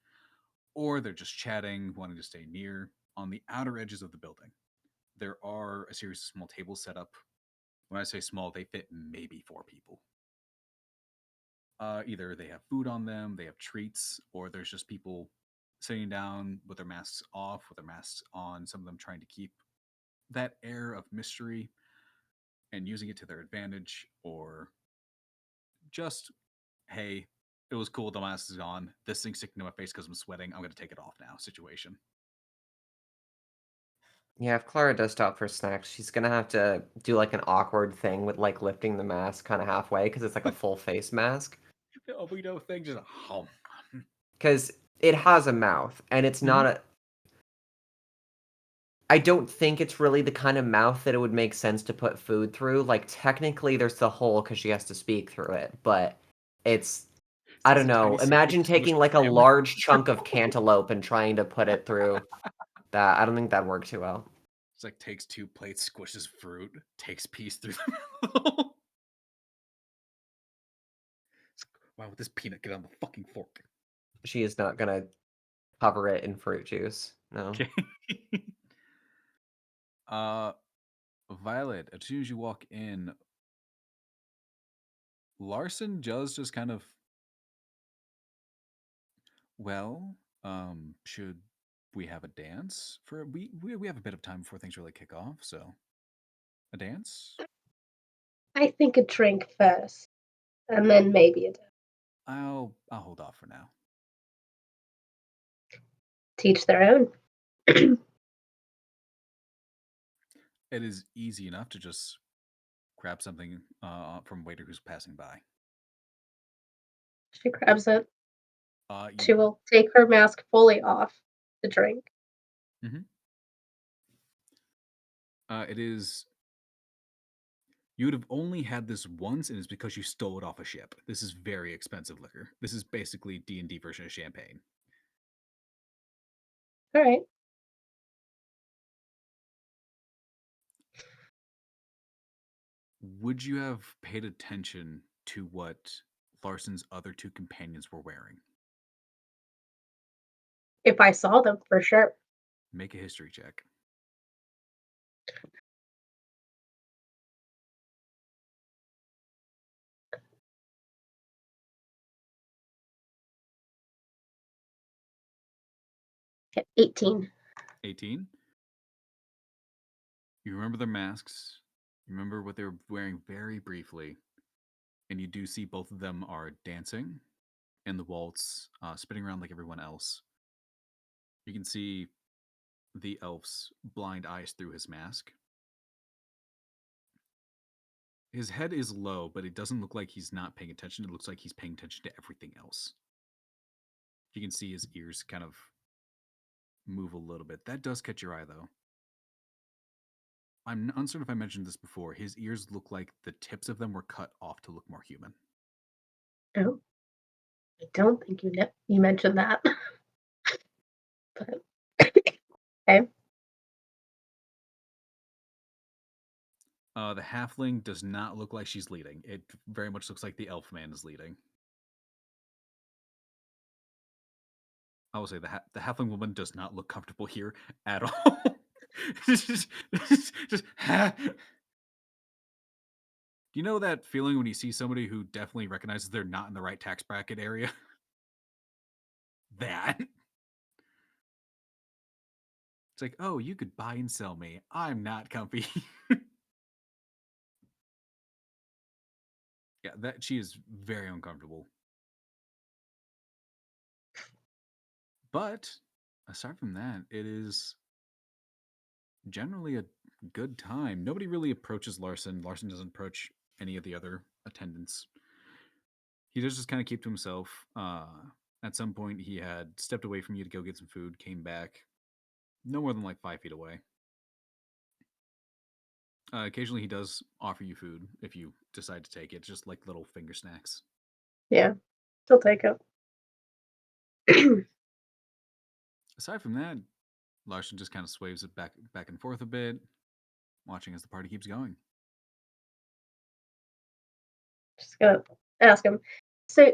or they're just chatting, wanting to stay near. On the outer edges of the building, there are a series of small tables set up. When I say small, they fit maybe 4 people. Either they have food on them, they have treats, or there's just people sitting down with their masks off, with their masks on, some of them trying to keep that air of mystery and using it to their advantage, or just, hey, it was cool, the mask is on, this thing's sticking to my face because I'm sweating, I'm going to take it off now situation. Yeah, if Klara does stop for snacks, she's gonna have to do like an awkward thing with like lifting the mask kind of halfway because it's like a full face mask. Oh, we know thing just because it has a mouth and it's not a. I don't think it's really the kind of mouth that it would make sense to put food through. Like technically, there's the hole because she has to speak through it, but it's. I don't know. Imagine taking like a large chunk of cantaloupe and trying to put it through that. I don't think that'd work too well. It's like takes 2 plates, squishes fruit, takes piece through the middle. Why would this peanut get on the fucking fork? She is not gonna cover it in fruit juice. No. Okay. Violet, as soon as you walk in, Larson does just kind of, well, should we have a dance for we have a bit of time before things really kick off, so a dance? I think a drink first, and then maybe a dance. I'll hold off for now. Teach their own. It is easy enough to just grab something from a waiter who's passing by. She grabs it. You She will take her mask fully off to drink. It is. You would have only had this once, and it's because you stole it off a ship. This is very expensive liquor. This is basically D&D version of champagne. All right. Would you have paid attention to what Larson's other two companions were wearing? If I saw them, for sure. Make a history check. Okay, 18. 18? You remember their masks. You remember what they were wearing very briefly. And you do see both of them are dancing in the waltz, spinning around like everyone else. You can see the elf's blind eyes through his mask. His head is low, but it doesn't look like he's not paying attention. It looks like he's paying attention to everything else. You can see his ears kind of move a little bit. That does catch your eye, though. I'm uncertain if I mentioned this before. His ears look like the tips of them were cut off to look more human. Oh, I don't think you mentioned that. But okay. The halfling does not look like she's leading. It very much looks like the elf man is leading. I will say the halfling woman does not look comfortable here at all. just, you know that feeling when you see somebody who definitely recognizes they're not in the right tax bracket area? That. It's like, oh, you could buy and sell me. I'm not comfy. Yeah, that she is very uncomfortable. But aside from that, it is generally a good time. Nobody really approaches Larson. Larson doesn't approach any of the other attendants. He does just kind of keep to himself. At some point, he had stepped away from you to go get some food, came back, no more than like 5 feet away. Occasionally, he does offer you food if you decide to take it, just like little finger snacks. Yeah, he'll take it. Aside from that, Larson just kind of swaves it back and forth a bit, watching as the party keeps going. Just gonna ask him. So,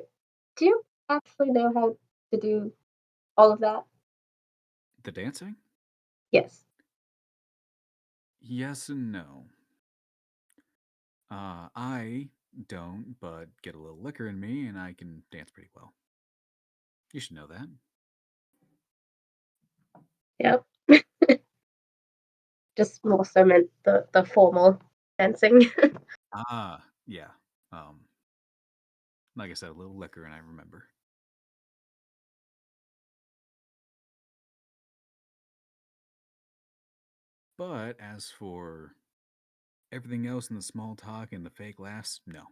do you actually know how to do all of that? The dancing? Yes. Yes and no. I don't, but get a little liquor in me and I can dance pretty well. You should know that. Yep. Just more so meant the formal dancing. Yeah. Like I said, a little liquor and I remember. But as for everything else in the small talk and the fake laughs, no.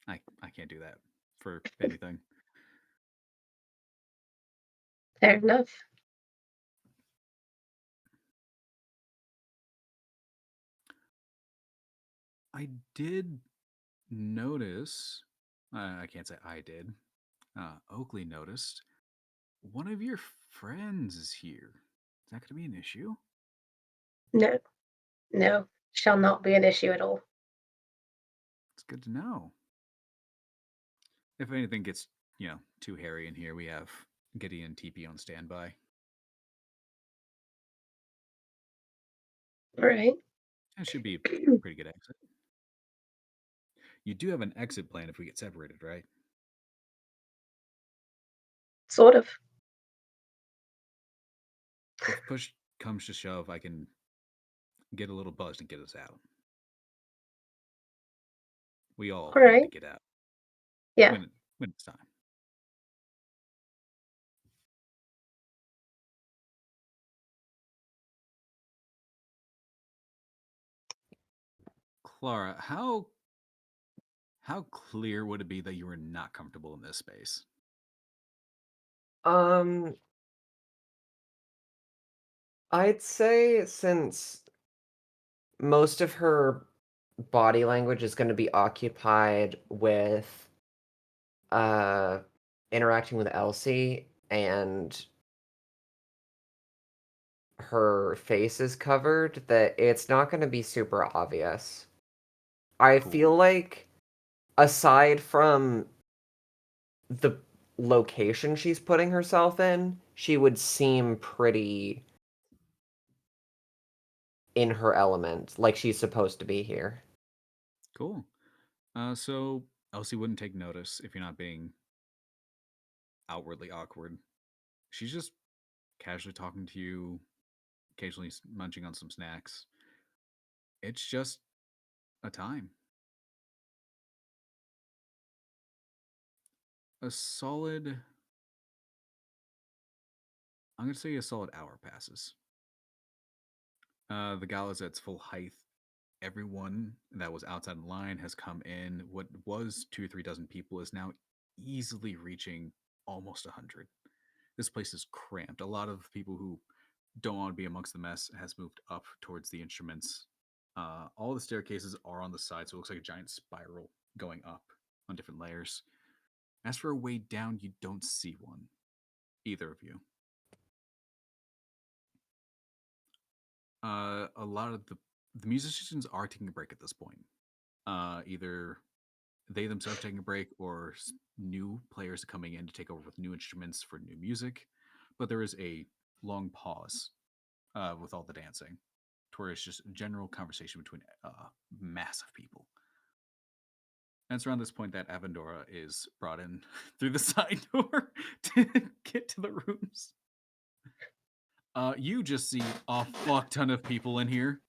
I can't do that for anything. Fair enough. I did notice, I can't say I did, Oakley noticed, one of your friends is here. Is that going to be an issue? No, shall not be an issue at all. It's good to know. If anything gets, too hairy in here, we have Gideon and TP on standby. All right. That should be a pretty good exit. You do have an exit plan if we get separated, right? Sort of. If push comes to shove, I can get a little buzzed and get us out. We all need to get out. Yeah. When it's time. Klara, how clear would it be that you were not comfortable in this space? I'd say since most of her body language is going to be occupied with interacting with Elsie, and her face is covered, that it's not going to be super obvious. I feel like, aside from the location she's putting herself in, she would seem pretty in her element, like she's supposed to be here. Cool. So Elsie wouldn't take notice if you're not being outwardly awkward. She's just casually talking to you, occasionally munching on some snacks. It's just a time. A solid, I'm going to say a solid hour passes. The gala's at its full height. Everyone that was outside the line has come in. What was 2 or 3 dozen people is now easily reaching almost 100. This place is cramped. A lot of people who don't want to be amongst the mess has moved up towards the instruments. All the staircases are on the side, so it looks like a giant spiral going up on different layers. As for a way down, you don't see one, either of you. A lot of the musicians are taking a break at this point. Either they themselves taking a break, or new players coming in to take over with new instruments for new music. But there is a long pause with all the dancing, to where it's just general conversation between massive people. And it's around this point that Avendora is brought in through the side door to get to the rooms. You just see a fuck ton of people in here.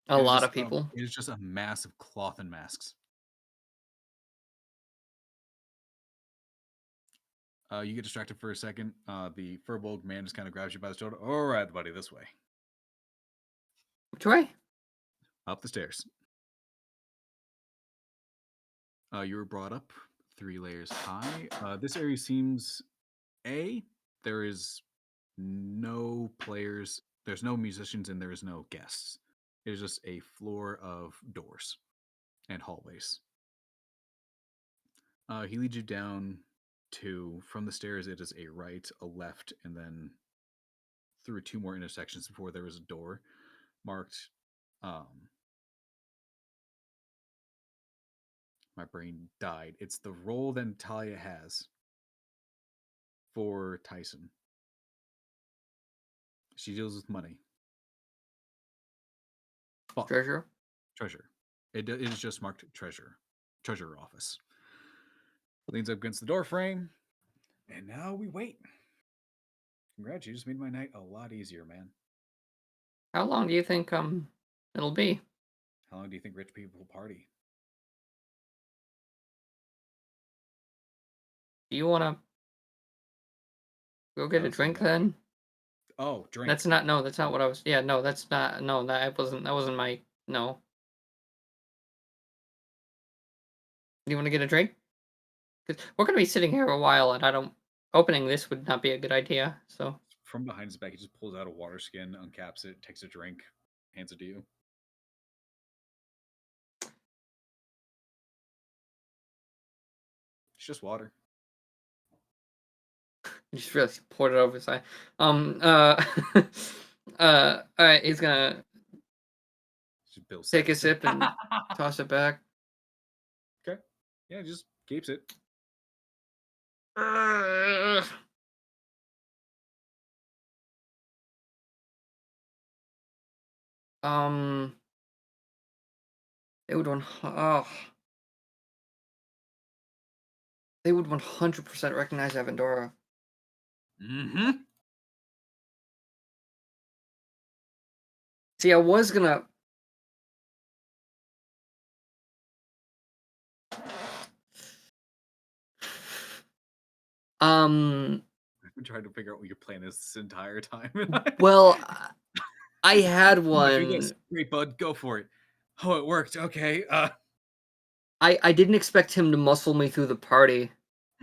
A lot of people. It is just a mass of cloth and masks. You get distracted for a second. The furbolg man just kind of grabs you by the shoulder. All right, buddy, this way. Which way? Up the stairs. You were brought up 3 layers high. This area seems there is no players, there's no musicians, and there is no guests. It is just a floor of doors and hallways. He leads you down to, from the stairs, it is a right, a left, and then through 2 more intersections before there is a door marked. My brain died. It's the role that Natalia has for Tyson. She deals with money. Fuck. Treasure? Treasure. It is just marked treasure. Treasure office. Leans up against the door frame. And now we wait. Congrats, you just made my night a lot easier, man. How long do you think it'll be? How long do you think rich people party? Do you want to go get a drink then? Oh, drink. That's not what I was. Yeah, no, that's not. No, that wasn't my. No. Do you want to get a drink? Because we're going to be sitting here a while, and opening this would not be a good idea, so. From behind his back, he just pulls out a water skin, uncaps it, takes a drink, hands it to you. It's just water. You just really poured it over his eye. All right, he's gonna take a sip and toss it back. Okay. Yeah, just keeps it. They would they would 100% recognize Avendora. Mm-hmm. See, I was gonna. I've been trying to figure out what your plan is this entire time. Well, I had one. Do this. Great, bud. Go for it. Oh, it worked. Okay. I didn't expect him to muscle me through the party.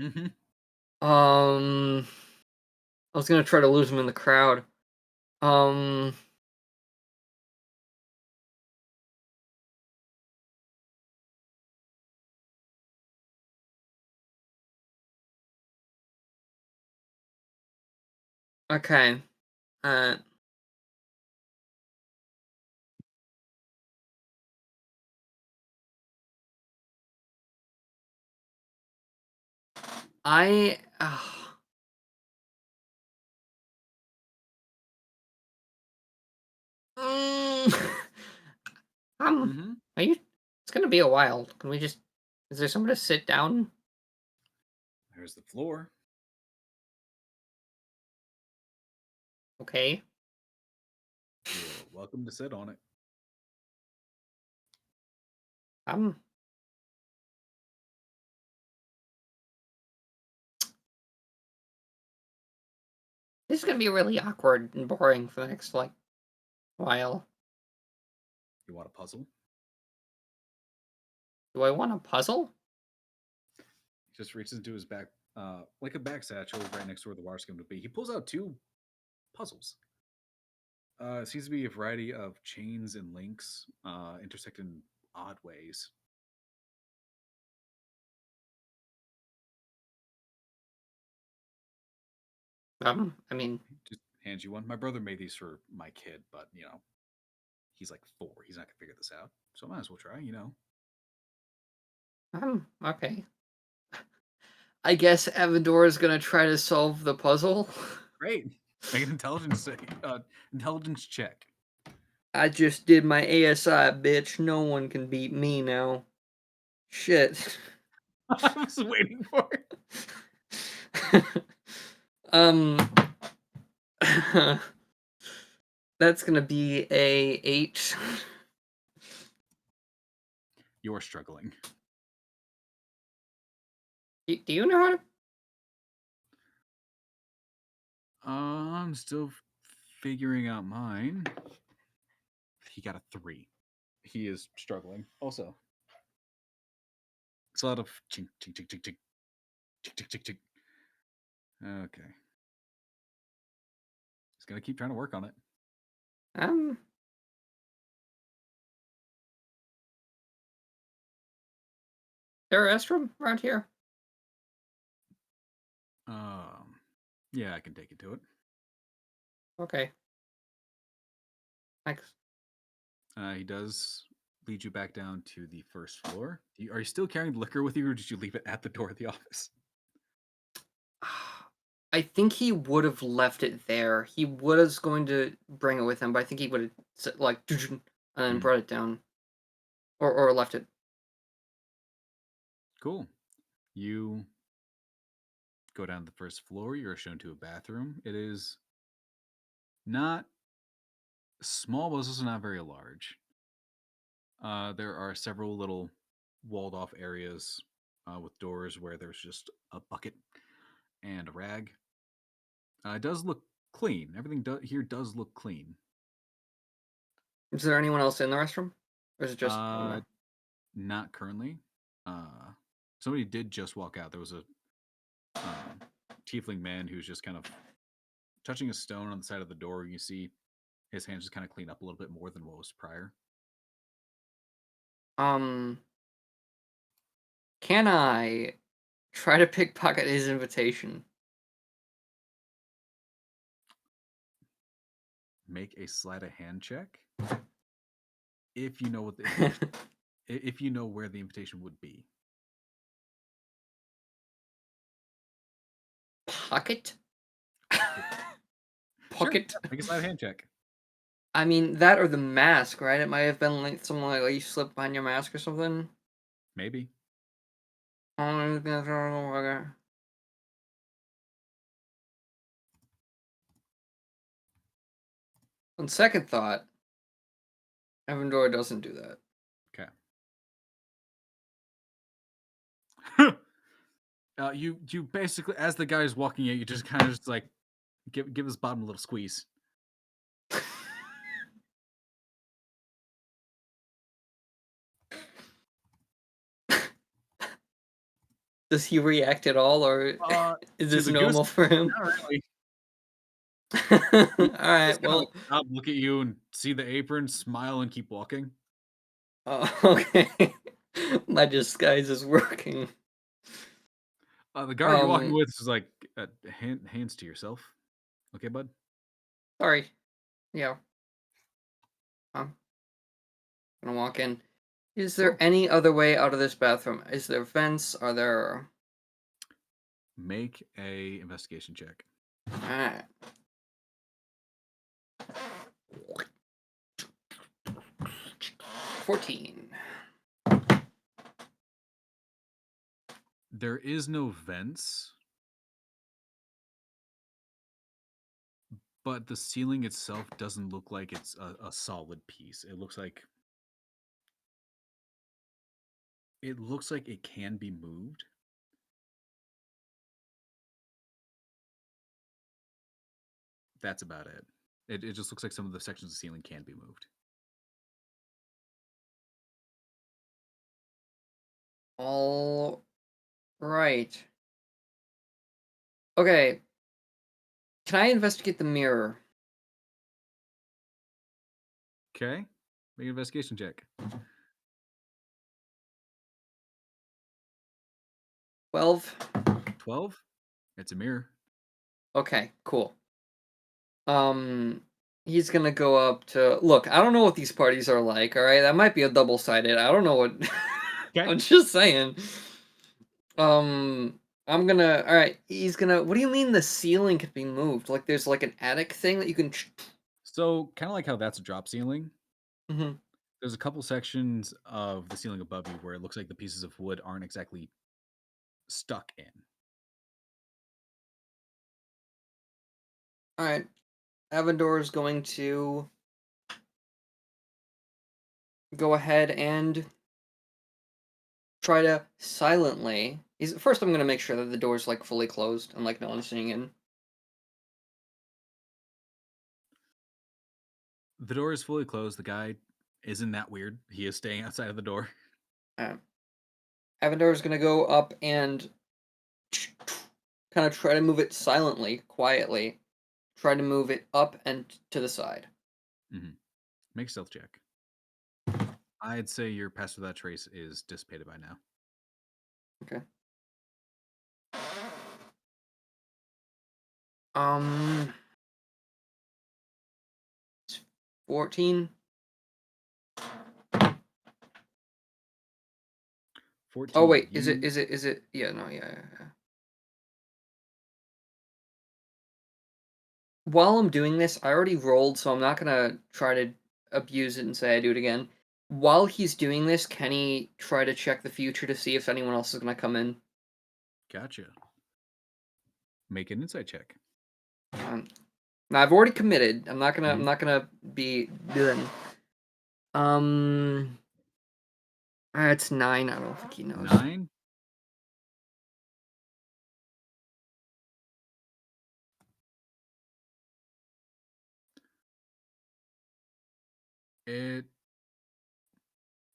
Mm-hmm. I was gonna try to lose him in the crowd. Okay. Uh, I. Are you? It's gonna be a while. Can we just? Is there somewhere to sit down? There's the floor. Okay. You're welcome to sit on it. This is gonna be really awkward and boring for the next while. You want a puzzle? Do I want a puzzle? He just reaches into his back, like a back satchel right next to where the water skim would be. He pulls out 2 puzzles. It seems to be a variety of chains and links intersect in odd ways. I mean, just hands you one. My brother made these for my kid, but he's like 4. He's not gonna figure this out, so I might as well try. Okay. I guess Avador is gonna try to solve the puzzle. Great. Make an intelligence check. I just did my ASI, bitch. No one can beat me now. Shit. I was waiting for it. That's gonna be a 8. You're struggling. Do you know how to? I'm still figuring out mine. He got a 3. He is struggling. Also, it's a lot of chink, chink, chink, chink, chink, chink, chink, chink, chink. Okay. He's gonna keep trying to work on it. There a restroom around here? Yeah, I can take you to it. Okay. Thanks. He does lead you back down to the first floor. Are you still carrying the liquor with you, or did you leave it at the door of the office? I think he would have left it there. He was going to bring it with him, but I think he would have and then brought it down, or left it. Cool. You go down to the first floor. You're shown to a bathroom. It is not small, but it's also not very large. There are several little walled off areas with doors where there's just a bucket and a rag. It does look clean. Everything here does look clean. Is there anyone else in the restroom? Or is it just... Not currently. Somebody did just walk out. There was a tiefling man who's just kind of touching a stone on the side of the door. You see his hands just kind of clean up a little bit more than what was prior. Can I try to pickpocket his invitation? Make a sleight of hand check. If you know what the if you know where the invitation would be. Pocket? Pocket? Sure. Make a sleight of hand check. I mean, that or the mask, right? It might have been like something like you slip behind your mask or something. Maybe. On second thought, Avandor doesn't do that. Okay. You basically, as the guy's walking out, you just kind of just like give his bottom a little squeeze. Does he react at all, or is this normal for him? Not really. All right, well, I'll look at you and see the apron, smile, and keep walking. Oh, okay. My disguise is working. The guard you're walking with is like hands to yourself. Okay, bud? Sorry. Yeah. I'm gonna walk in. Is there any other way out of this bathroom? Is there vents? Are there... Make a investigation check. Alright. 14. There is no vents, but the ceiling itself doesn't look like it's a solid piece. It looks like it can be moved. That's about it. It just looks like some of the sections of the ceiling can be moved. All right. Okay. Can I investigate the mirror? Okay. Make an investigation check. 12. 12? It's a mirror. Okay, cool. He's gonna go up to... Look, I don't know what these parties are like, alright? That might be a double-sided. I don't know what... Okay. I'm just saying. I'm gonna... Alright, he's gonna... What do you mean the ceiling could be moved? Like, there's like an attic thing that you can... So, kind of like how that's a drop ceiling. Mm-hmm. There's a couple sections of the ceiling above you where it looks like the pieces of wood aren't exactly stuck in. Alright. Avendor is going to go ahead and try to silently... First, I'm going to make sure that the door's, like, fully closed and, like, no one's seeing in. The door is fully closed. The guy isn't that weird. He is staying outside of the door. Avendor is going to go up and kind of try to move it silently, quietly. Try to move it up and to the side. Mm-hmm. Make a stealth check. I'd say your pass without trace is dissipated by now. Okay. 14. 14. Oh wait, is it? Yeah, no, yeah. While I'm doing this, I already rolled, so I'm not gonna try to abuse it and say I do it again. While he's doing this, can he try to check the future to see if anyone else is gonna come in? Gotcha. Make an insight check. Now I've already committed. I'm not gonna be doing. It's 9. I don't think he knows. 9.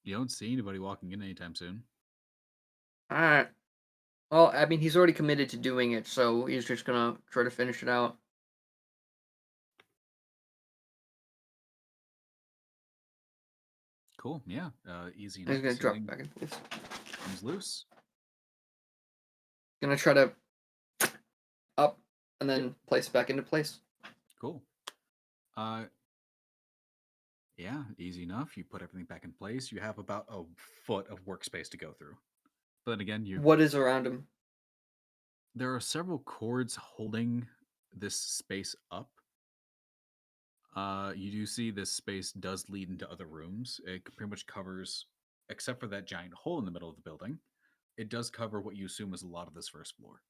You don't see anybody walking in anytime soon. Alright. Well, I mean, he's already committed to doing it, so he's just gonna try to finish it out. Cool, yeah. Easy enough. He's gonna drop it back in place. Comes loose. Gonna try to up and then place it back into place. Cool. Yeah, easy enough. You put everything back in place. You have about a foot of workspace to go through. But then again, What is around him? There are several cords holding this space up. You do see this space does lead into other rooms. It pretty much covers, except for that giant hole in the middle of the building, it does cover what you assume is a lot of this first floor.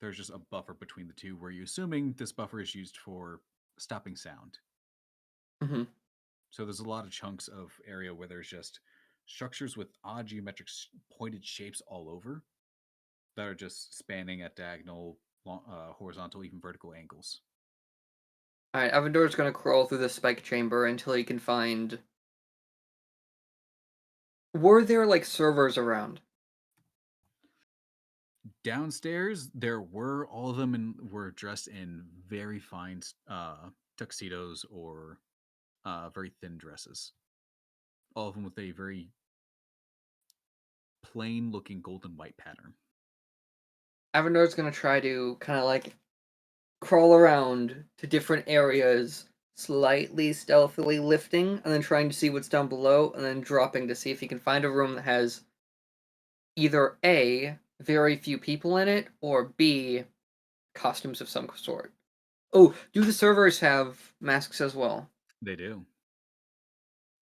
There's just a buffer between the two where you're assuming this buffer is used for stopping sound. Mm-hmm. So there's a lot of chunks of area where there's just structures with odd geometric pointed shapes all over that are just spanning at diagonal, horizontal, even vertical angles. Alright, Avendor's gonna crawl through the spike chamber until he can find... Were there, like, servers around? Downstairs, there were all of them were dressed in very fine tuxedos or very thin dresses. All of them with a very plain looking golden white pattern. Avendor's gonna try to kind of like crawl around to different areas, slightly stealthily lifting, and then trying to see what's down below, and then dropping to see if he can find a room that has either A, very few people in it, or B, costumes of some sort. Oh, do the servers have masks as well? They do.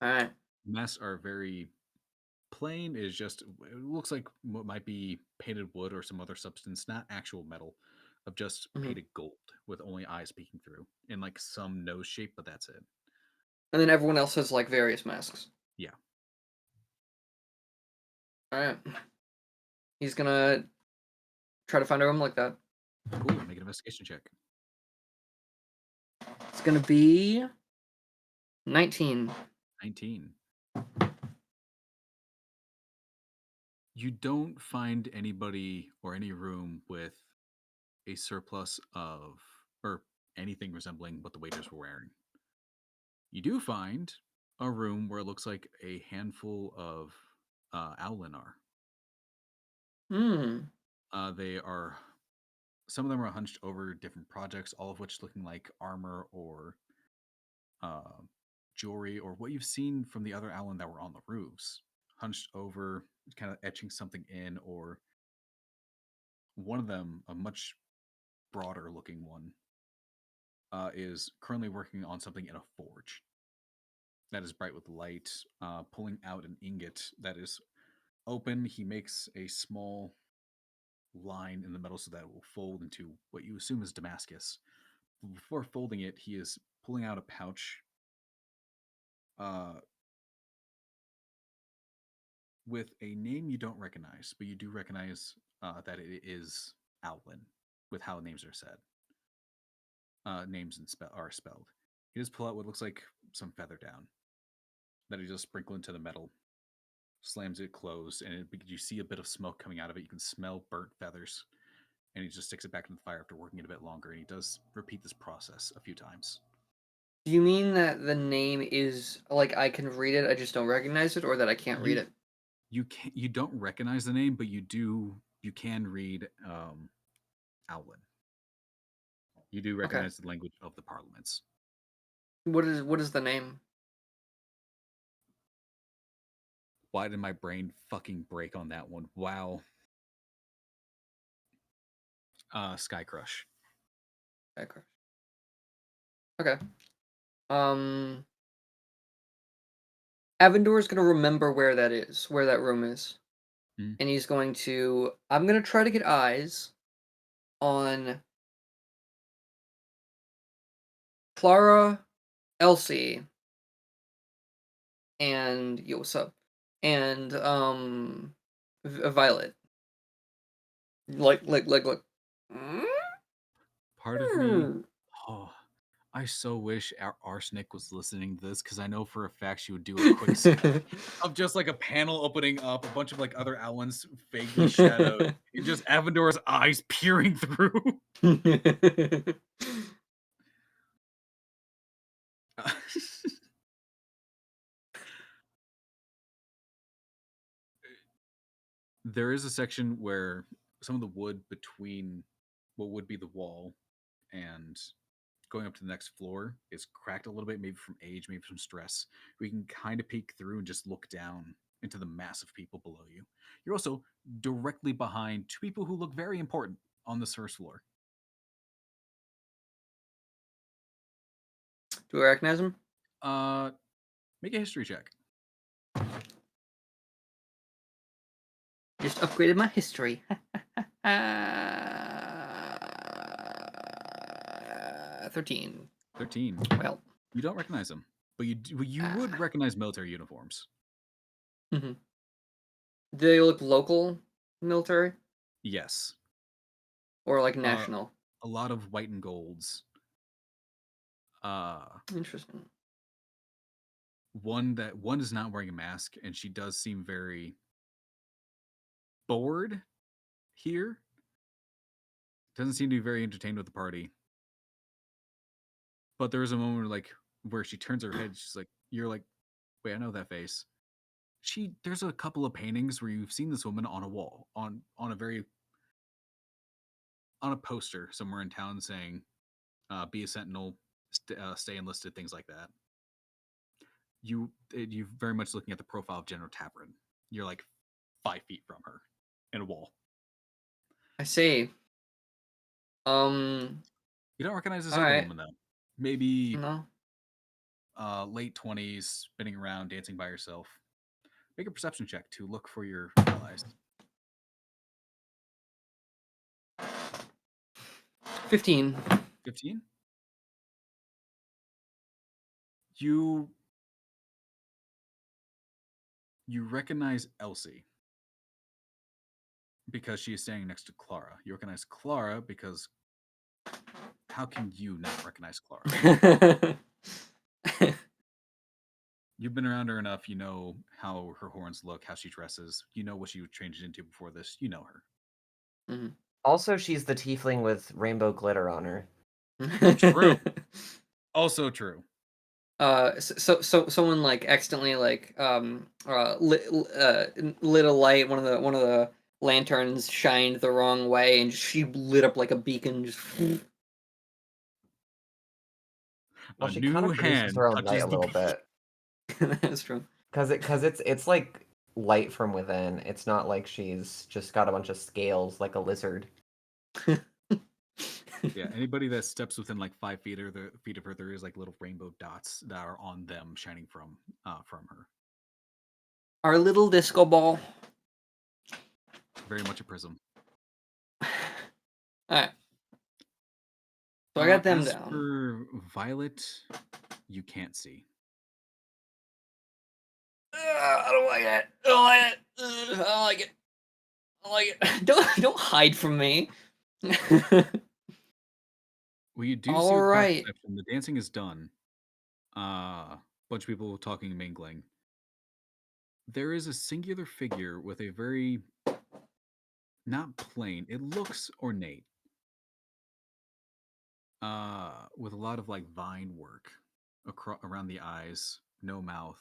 Alright. Masks are very plain. It looks like what might be painted wood or some other substance, not actual metal, of just painted gold with only eyes peeking through in like some nose shape, but that's it. And then everyone else has like various masks. Yeah. Alright. He's gonna try to find a room like that. Cool. Make an investigation check. It's gonna be 19. 19. You don't find anybody or any room with a surplus of, or anything resembling what the waiters were wearing. You do find a room where it looks like a handful of Owlin are. They are, some of them are hunched over different projects, all of which looking like armor or jewelry or what you've seen from the other Owlin that were on the roofs, hunched over, kind of etching something in, or one of them, a much broader looking one, is currently working on something in a forge that is bright with light, pulling out an ingot that is open. He makes a small line in the metal so that it will fold into what you assume is Damascus. Before folding it, he is pulling out a pouch with a name you don't recognize, but you do recognize that it is Outland with how names are said. Names are spelled. He just pull out what looks like some feather down that he just sprinkle into the metal, slams it closed, and you see a bit of smoke coming out of it. You can smell burnt feathers, and he just sticks it back in the fire after working it a bit longer, and he does repeat this process a few times. Do you mean that the name is like I can read it, I just don't recognize it, or that I can't read it? You don't recognize the name, but you can read Owlin. You do recognize the language of the parliaments. What is the name? Why did my brain fucking break on that one? Wow. Sky Crush. Sky Crush. Okay. Avendor's gonna remember where that is, where that room is. And he's going to, I'm gonna try to get eyes on Klara, Elsie, and yo, what's up? And Violet. Like. Part of me, I so wish Arsenic was listening to this, because I know for a fact she would do a quick sketch of just like a panel opening up, a bunch of like other Owlins vaguely shadowed, and just Avendor's eyes peering through. There is a section where some of the wood between what would be the wall and going up to the next floor is cracked a little bit, maybe from age, maybe from stress. We can kind of peek through and just look down into the mass of people below you. You're also directly behind two people who look very important on this first floor. Do I recognize him? Make a history check. Just upgraded my history. 13. 13. Well, you don't recognize them, but you would recognize military uniforms. Do they look local military? Yes. Or like national? A lot of white and golds. Interesting. One is not wearing a mask, and she does seem very bored here. Doesn't seem to be very entertained with the party. But there is a moment where she turns her head. She's like, "You're like, wait, I know that face." There's a couple of paintings where you've seen this woman on a wall, on a poster somewhere in town saying, be a sentinel, stay enlisted, things like that. You very much looking at the profile of General Tavern. You're like 5 feet from her in a wall. I see. You don't recognize this other woman though. Maybe no. Late 20s, spinning around, dancing by herself. Make a perception check to look for your allies. 15. 15? You recognize Elsie because she is standing next to Klara. You recognize Klara because how can you not recognize Klara? You've been around her enough. You know how her horns look, how she dresses. You know what she was changed into before this. You know her. Mm-hmm. Also, she's the tiefling with rainbow glitter on her. True. Also true. So someone like accidentally like lit a light. One of the lanterns shined the wrong way, and she lit up like a beacon. Just well, a she new kind of produces hand her own touches light a the little bit. That's true. Because it's like light from within. It's not like she's just got a bunch of scales like a lizard. Yeah, anybody that steps within like 5 feet or the feet of her, there is like little rainbow dots that are on them shining from her. Our little disco ball. Very much a prism. All right. So I got them as down. For Violet, you can't see. I don't like it. I don't like it. I don't like it. I like it. Don't hide from me. Well, you do All see with right. perception, the dancing is done. Bunch of people talking and mingling. There is a singular figure with a very not plain. It looks ornate. With a lot of like vine work around the eyes, no mouth,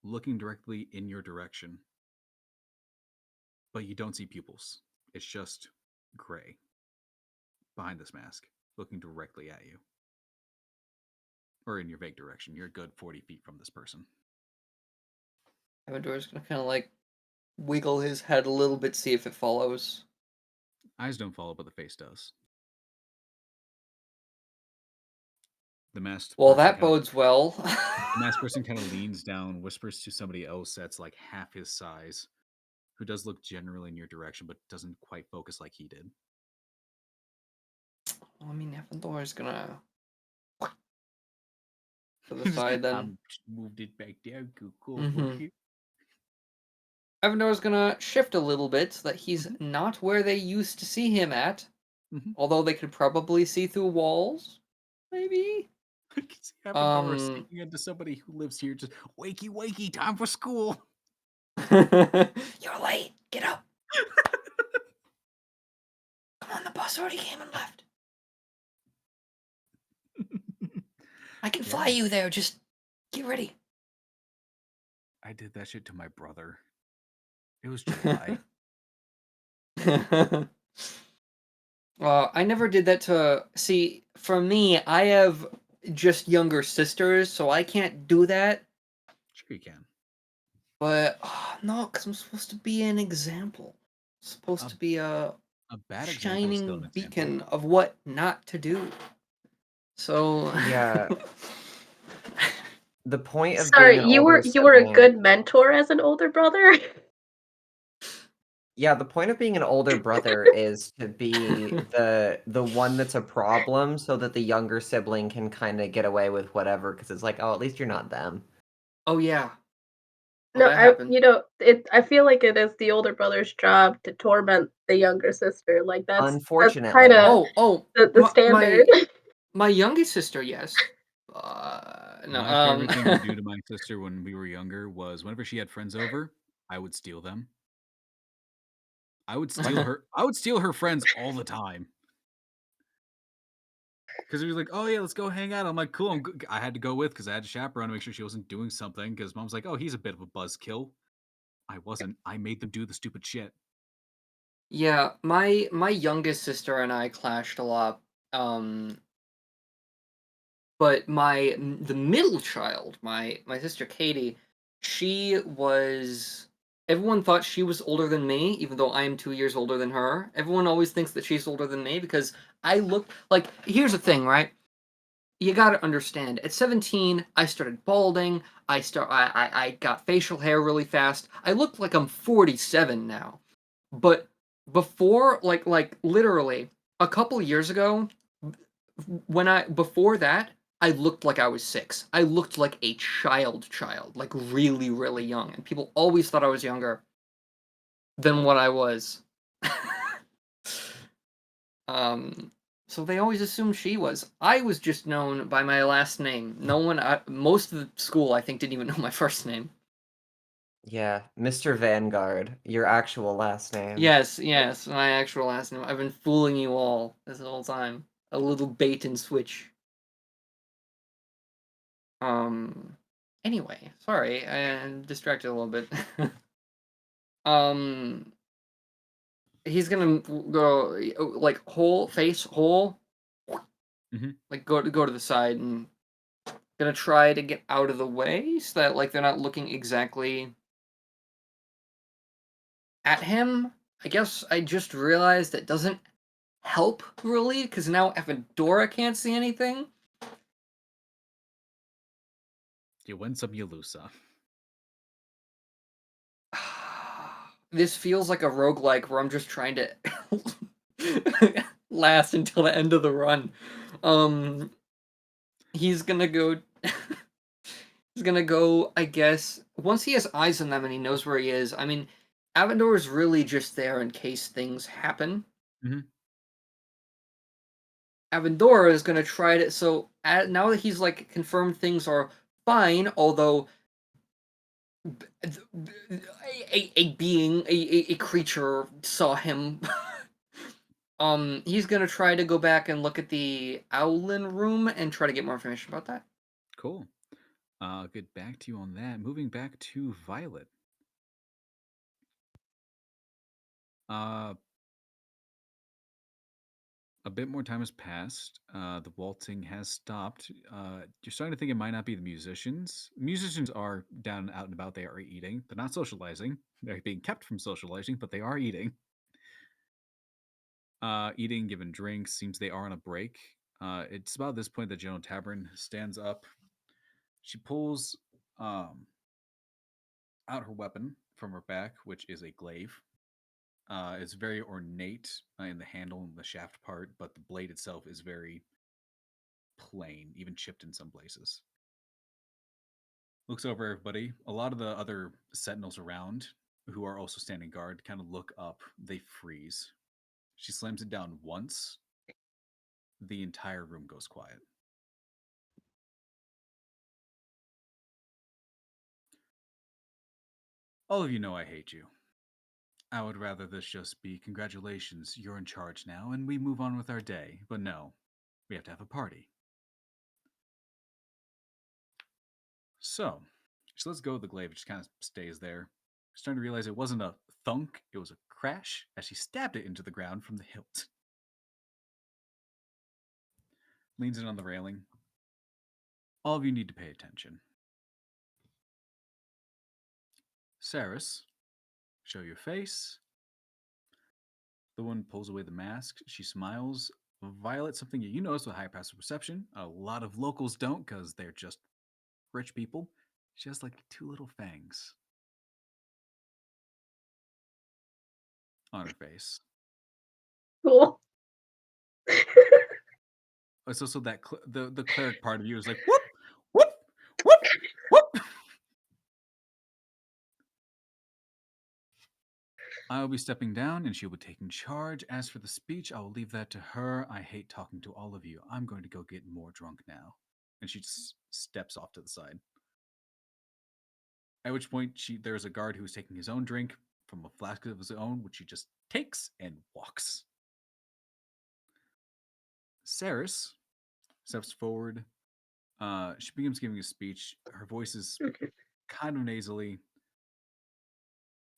looking directly in your direction. But you don't see pupils. It's just gray behind this mask, looking directly at you. Or in your vague direction. You're a good 40 feet from this person. Avador's gonna kind of like wiggle his head a little bit, see if it follows. Eyes don't follow, but the face does. The masked well, that bodes well. The masked person kind of leans down, whispers to somebody else that's like half his size, who does look generally in your direction, but doesn't quite focus like he did. Well, I mean, Avador's gonna to the side then. Moved it back down. Cool. Mm-hmm. Avador's gonna shift a little bit so that he's not where they used to see him at. Mm-hmm. Although they could probably see through walls, maybe. I can see Avador speaking into somebody who lives here. Just wakey, time for school. You're late. Get up. Come on, the bus already came and left. I can fly you there. Just get ready. I did that shit to my brother. It was July. I never did that to... See, for me, I have just younger sisters, so I can't do that. Sure you can. But, no, because I'm supposed to be an example. I'm supposed to be a bad shining beacon of what not to do. So... Yeah. The point of Sorry, being an you older were a sibling- good mentor as an older brother? Yeah, the point of being an older brother is to be the one that's a problem so that the younger sibling can kind of get away with whatever because it's like, oh, at least you're not them. Oh, yeah. No, I feel like it is the older brother's job to torment the younger sister. Like that's Unfortunately. kind of the standard. My youngest sister, yes. No, my favorite thing to do to my sister when we were younger was whenever she had friends over, I would steal them. I would steal her friends all the time. Because it was like, oh yeah, let's go hang out. I'm like, cool. I had to go with because I had to chaperone to make sure she wasn't doing something. Because mom's like, oh, he's a bit of a buzzkill. I wasn't. I made them do the stupid shit. Yeah, my youngest sister and I clashed a lot But the middle child, my sister Katie, she was. Everyone thought she was older than me, even though I am 2 years older than her. Everyone always thinks that she's older than me because I look like. Here's the thing, right? You gotta understand. At 17, I started balding. I got facial hair really fast. I look like I'm 47 now. But before, like literally a couple years ago, before that, I looked like I was 6. I looked like a child, like really, really young, and people always thought I was younger than what I was. So they always assumed she was. I was just known by my last name. No one, most of the school, I think, didn't even know my first name. Yeah, Mr. Vanguard, your actual last name. Yes, my actual last name. I've been fooling you all this whole time. A little bait and switch. Anyway, sorry, I'm distracted a little bit. He's gonna go like whole face whole, like go to the side and gonna try to get out of the way so that like they're not looking exactly at him. I guess I just realized that doesn't help really because now Avendora can't see anything. You win some, you lose some. This feels like a roguelike where I'm just trying to last until the end of the run. He's gonna go. He's gonna go. I guess once he has eyes on them and he knows where he is. I mean, Avendor is really just there in case things happen. Avendor is gonna try to. So now that he's like confirmed things are fine, although a creature saw him. He's gonna try to go back and look at the Owlin room and try to get more information about that. Cool. I'll get back to you on that. Moving back to Violet. A bit more time has passed. The waltzing has stopped. You're starting to think it might not be the musicians. Musicians are down out and about. They are eating. They're not socializing. They're being kept from socializing, but they are eating. Eating, given drinks. Seems they are on a break. It's about this point that General Tavern stands up. She pulls out her weapon from her back, which is a glaive. It's very ornate in the handle and the shaft part, but the blade itself is very plain, even chipped in some places. Looks over everybody. A lot of the other sentinels around, who are also standing guard, kind of look up. They freeze. She slams it down once. The entire room goes quiet. All of you know I hate you. I would rather this just be congratulations, you're in charge now, and we move on with our day. But no, we have to have a party. So, she lets go of the glaive. It just kind of stays there. She's starting to realize it wasn't a thunk, it was a crash as she stabbed it into the ground from the hilt. Leans in on the railing. All of you need to pay attention. Saris, show your face. The woman pulls away the mask. She smiles. Violet, something you notice with high passive perception. A lot of locals don't because they're just rich people. She has like 2 little fangs on her face. Cool. It's also that the cleric part of you is like, whoop, whoop, whoop, whoop. I will be stepping down and she will be taking charge. As for the speech, I will leave that to her. I hate talking to all of you. I'm going to go get more drunk now. And she just steps off to the side. At which point, there's a guard who's taking his own drink from a flask of his own, which he just takes and walks. Saris steps forward. She begins giving a speech. Her voice is kind of nasally,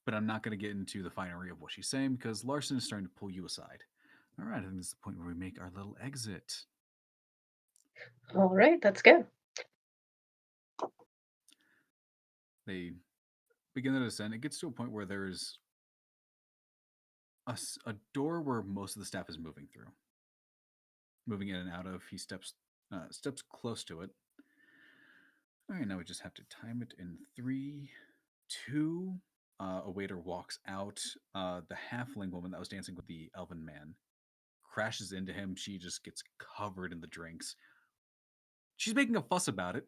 but I'm not going to get into the finery of what she's saying because Larson is starting to pull you aside. All right, I think this is the point where we make our little exit. All right, that's good. They begin their descent. It gets to a point where there's a door where most of the staff is moving through, moving in and out of. He steps close to it. All right, now we just have to time it in 3, 2. A waiter walks out. The halfling woman that was dancing with the elven man crashes into him. She just gets covered in the drinks. She's making a fuss about it.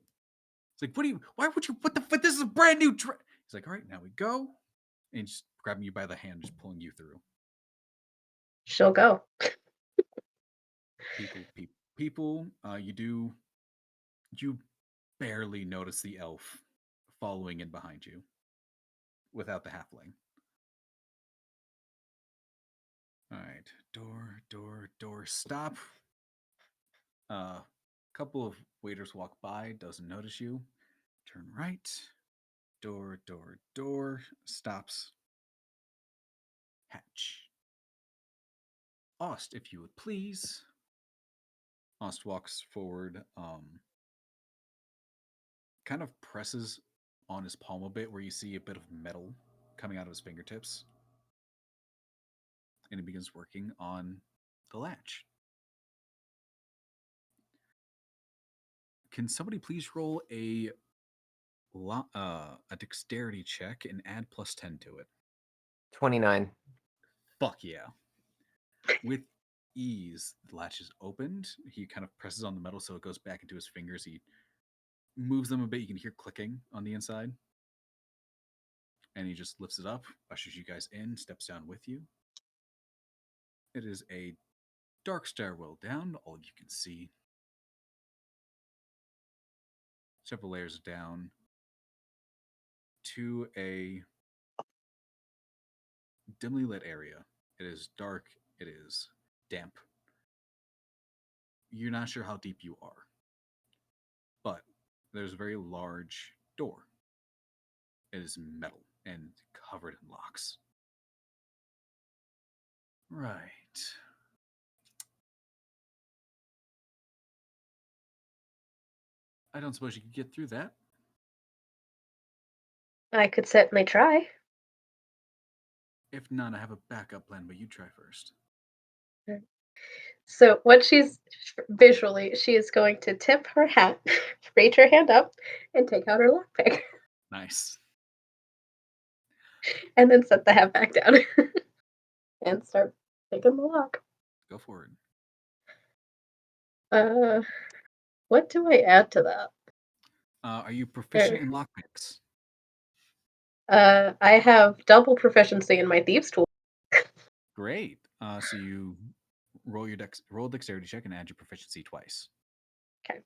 It's like, why would you, what the fuck? This is a brand new drink. He's like, all right, now we go. And just grabbing you by the hand, just pulling you through. She'll go. People, you barely notice the elf following in behind you without the halfling. All right, door, stop. Couple of waiters walk by, doesn't notice you. Turn right. Door, stops. Hatch. Ost, if you would please. Ost walks forward, kind of presses on his palm a bit where you see a bit of metal coming out of his fingertips. And he begins working on the latch. Can somebody please roll a dexterity check and add +10 to it? 29. Fuck yeah. With ease, the latch is opened. He kind of presses on the metal so it goes back into his fingers. He moves them a bit. You can hear clicking on the inside. And he just lifts it up, ushers you guys in, steps down with you. It is a dark stairwell down, all you can see. Several layers down to a dimly lit area. It is dark. It is damp. You're not sure how deep you are, but there's a very large door. It is metal and covered in locks. Right. I don't suppose you could get through that. I could certainly try. If not, I have a backup plan, but you try first. So what she's visually, she is going to tip her hat, reach her hand up, and take out her lockpick. Nice. And then set the hat back down and start picking the lock. Go for it. What do I add to that? Are you proficient in lockpicks? I have double proficiency in my thieves tool. Great. So you roll your roll a dexterity check and add your proficiency twice. Okay.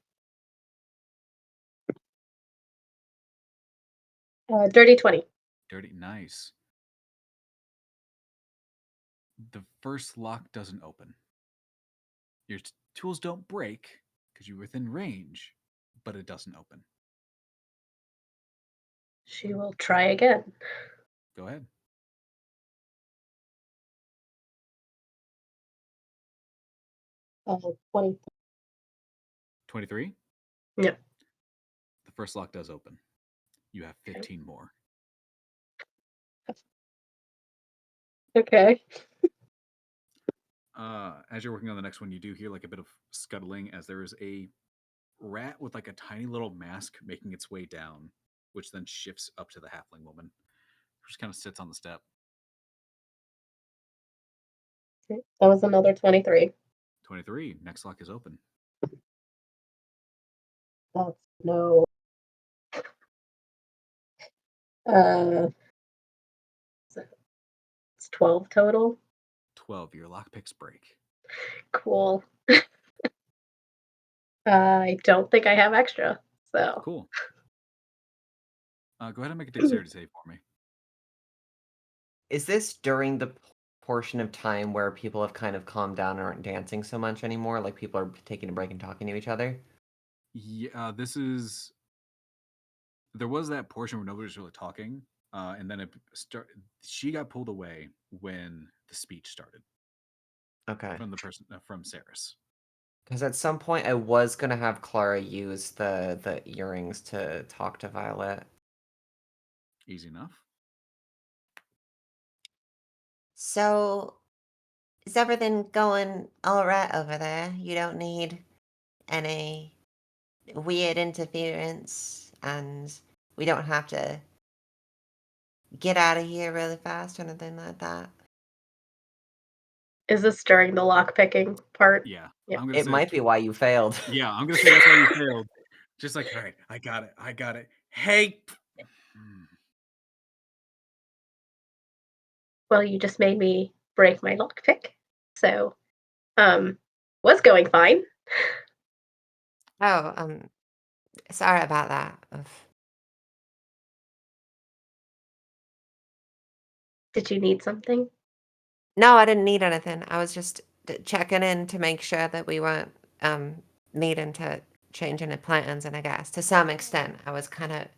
Dirty 20. Dirty, nice. The first lock doesn't open. Your tools don't break because you're within range, but it doesn't open. She will try again. Go ahead. 20. 23? Yep. The first lock does open. You have 15 more. Okay. As you're working on the next one, you do hear like a bit of scuttling as there is a rat with like a tiny little mask making its way down, which then shifts up to the halfling woman, who just kind of sits on the step. That was another 23. 23. Next lock is open. That's no. It's 12 total. 12. Your lockpicks break. Cool. I don't think I have extra, so. Cool. Go ahead and make a dexterity save for me. Is this during the portion of time where people have kind of calmed down and aren't dancing so much anymore? Like people are taking a break and talking to each other? Yeah, this is. There was that portion where nobody was really talking, and then she got pulled away when the speech started. Okay. From the person from Saris. Because at some point I was gonna have Klara use the earrings to talk to Violet. Easy enough. So, is everything going all right over there? You don't need any weird interference, and we don't have to get out of here really fast or anything like that. Is this during the lockpicking part? Yeah. Yep. It might be why you failed. Yeah, I'm gonna say that's why you failed. Just like, all right, I got it. Hey. Well, you just made me break my lockpick. So, was going fine. Oh, sorry about that. Did you need something? No, I didn't need anything. I was just checking in to make sure that we weren't needing to change any plans, and I guess to some extent I was kind of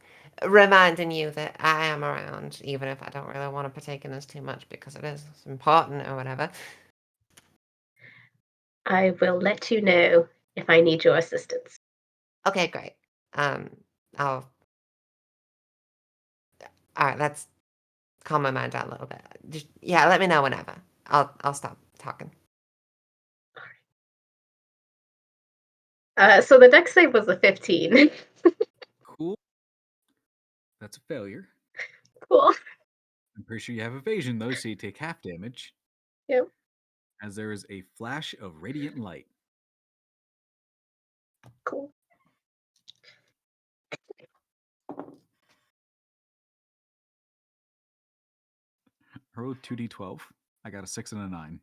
reminding you that I am around, even if I don't really want to partake in this too much because it is important or whatever. I will let you know if I need your assistance. Okay, great. All right, let's calm my mind down a little bit. Just, yeah, let me know whenever. I'll stop talking. So the dex save was a 15. Cool. That's a failure. Cool. I'm pretty sure you have evasion though, so you take half damage. Yep. As there is a flash of radiant light. Cool. I rolled 2d12. I got a 6 and a 9.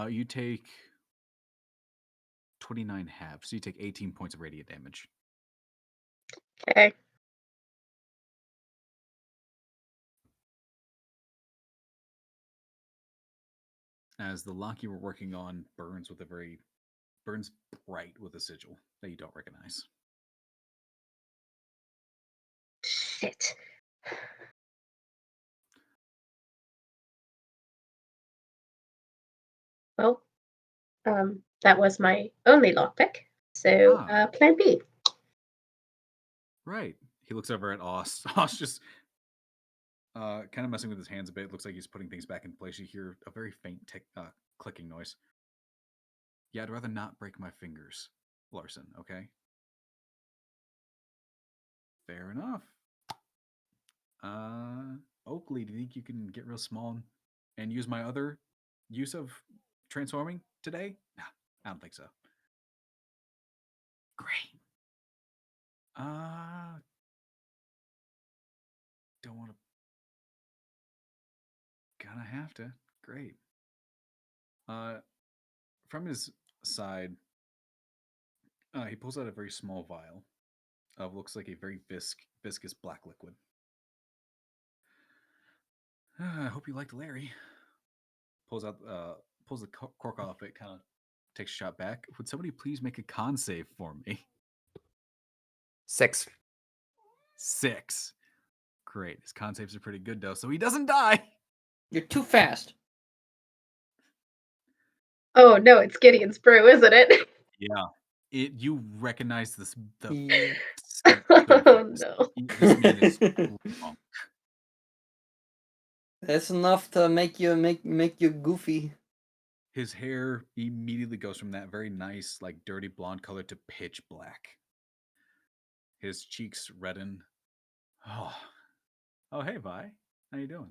You take 29 halves, so you take 18 points of radiant damage. Okay. As the lock you were working on burns bright with a sigil that you don't recognize. Shit. Well, that was my only lockpick. So, plan B. Right. He looks over at Oz. Oz just kind of messing with his hands a bit. Looks like he's putting things back in place. You hear a very faint clicking noise. Yeah, I'd rather not break my fingers, Larson, okay? Fair enough. Oakley, do you think you can get real small and use my other use of transforming today? Nah, I don't think so. Great. Don't want to. Gonna have to. Great. From his side, he pulls out a very small vial of looks like a very viscous black liquid. I hope you liked Larry. Pulls the cork off it, kind of takes a shot back. Would somebody please make a con save for me? 6. Great. His con saves are pretty good though, so he doesn't die. You're too fast. Oh no, it's Gideon's brew, isn't it? Yeah. You recognize this. Oh no. This man is drunk. That's enough to make you goofy. His hair immediately goes from that very nice, like dirty blonde color to pitch black. His cheeks redden. Oh, hey, Vi. How you doing?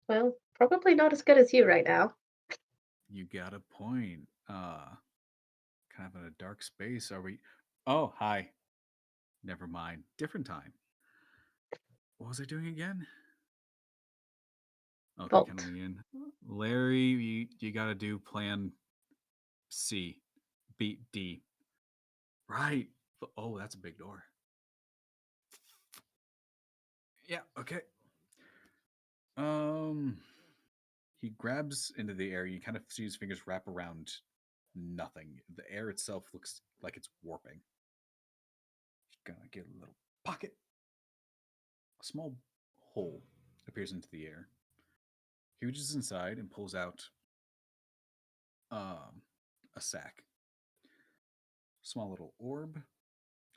Well, probably not as good as you right now. You got a point. Kind of in a dark space. Are we? Oh, hi. Never mind. Different time. What was I doing again? Okay, Vault. coming in. Larry, you got to do plan C. Beat D. Right. Oh, that's a big door. Yeah, okay. He grabs into the air. You kind of see his fingers wrap around nothing. The air itself looks like it's warping. Gonna get a little pocket. A small hole appears into the air. He reaches inside and pulls out a sack. Small little orb.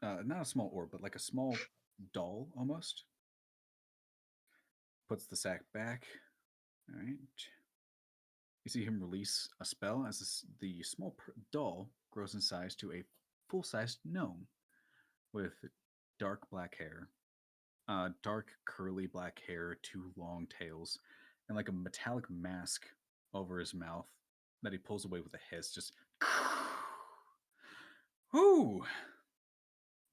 Not a small orb, but like a small doll almost. Puts the sack back. All right. You see him release a spell as the small doll grows in size to a full-sized gnome with dark black hair, dark curly black hair, 2 long tails, and like a metallic mask over his mouth that he pulls away with a hiss. Just, whoo!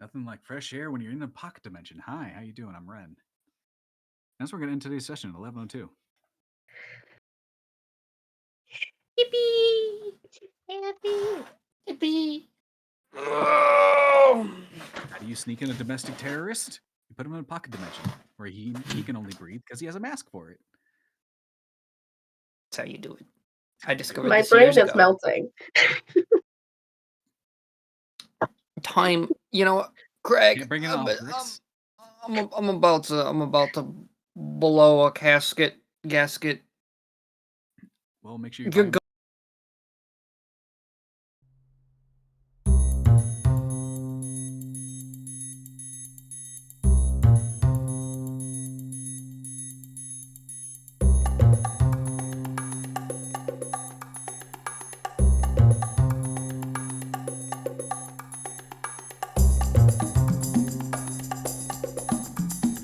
Nothing like fresh air when you're in a pocket dimension. Hi, how you doing? I'm Ren. That's where we're gonna end today's session at 11:02. Yippee! Yippee! Yippee! Oh! How do you sneak in a domestic terrorist? You put him in a pocket dimension where he can only breathe because he has a mask for it. That's how you do it. I discovered My this brain years is ago. melting. Time, Greg. Can't bring it off, Bricks. I'm about to blow a gasket. Well, make sure you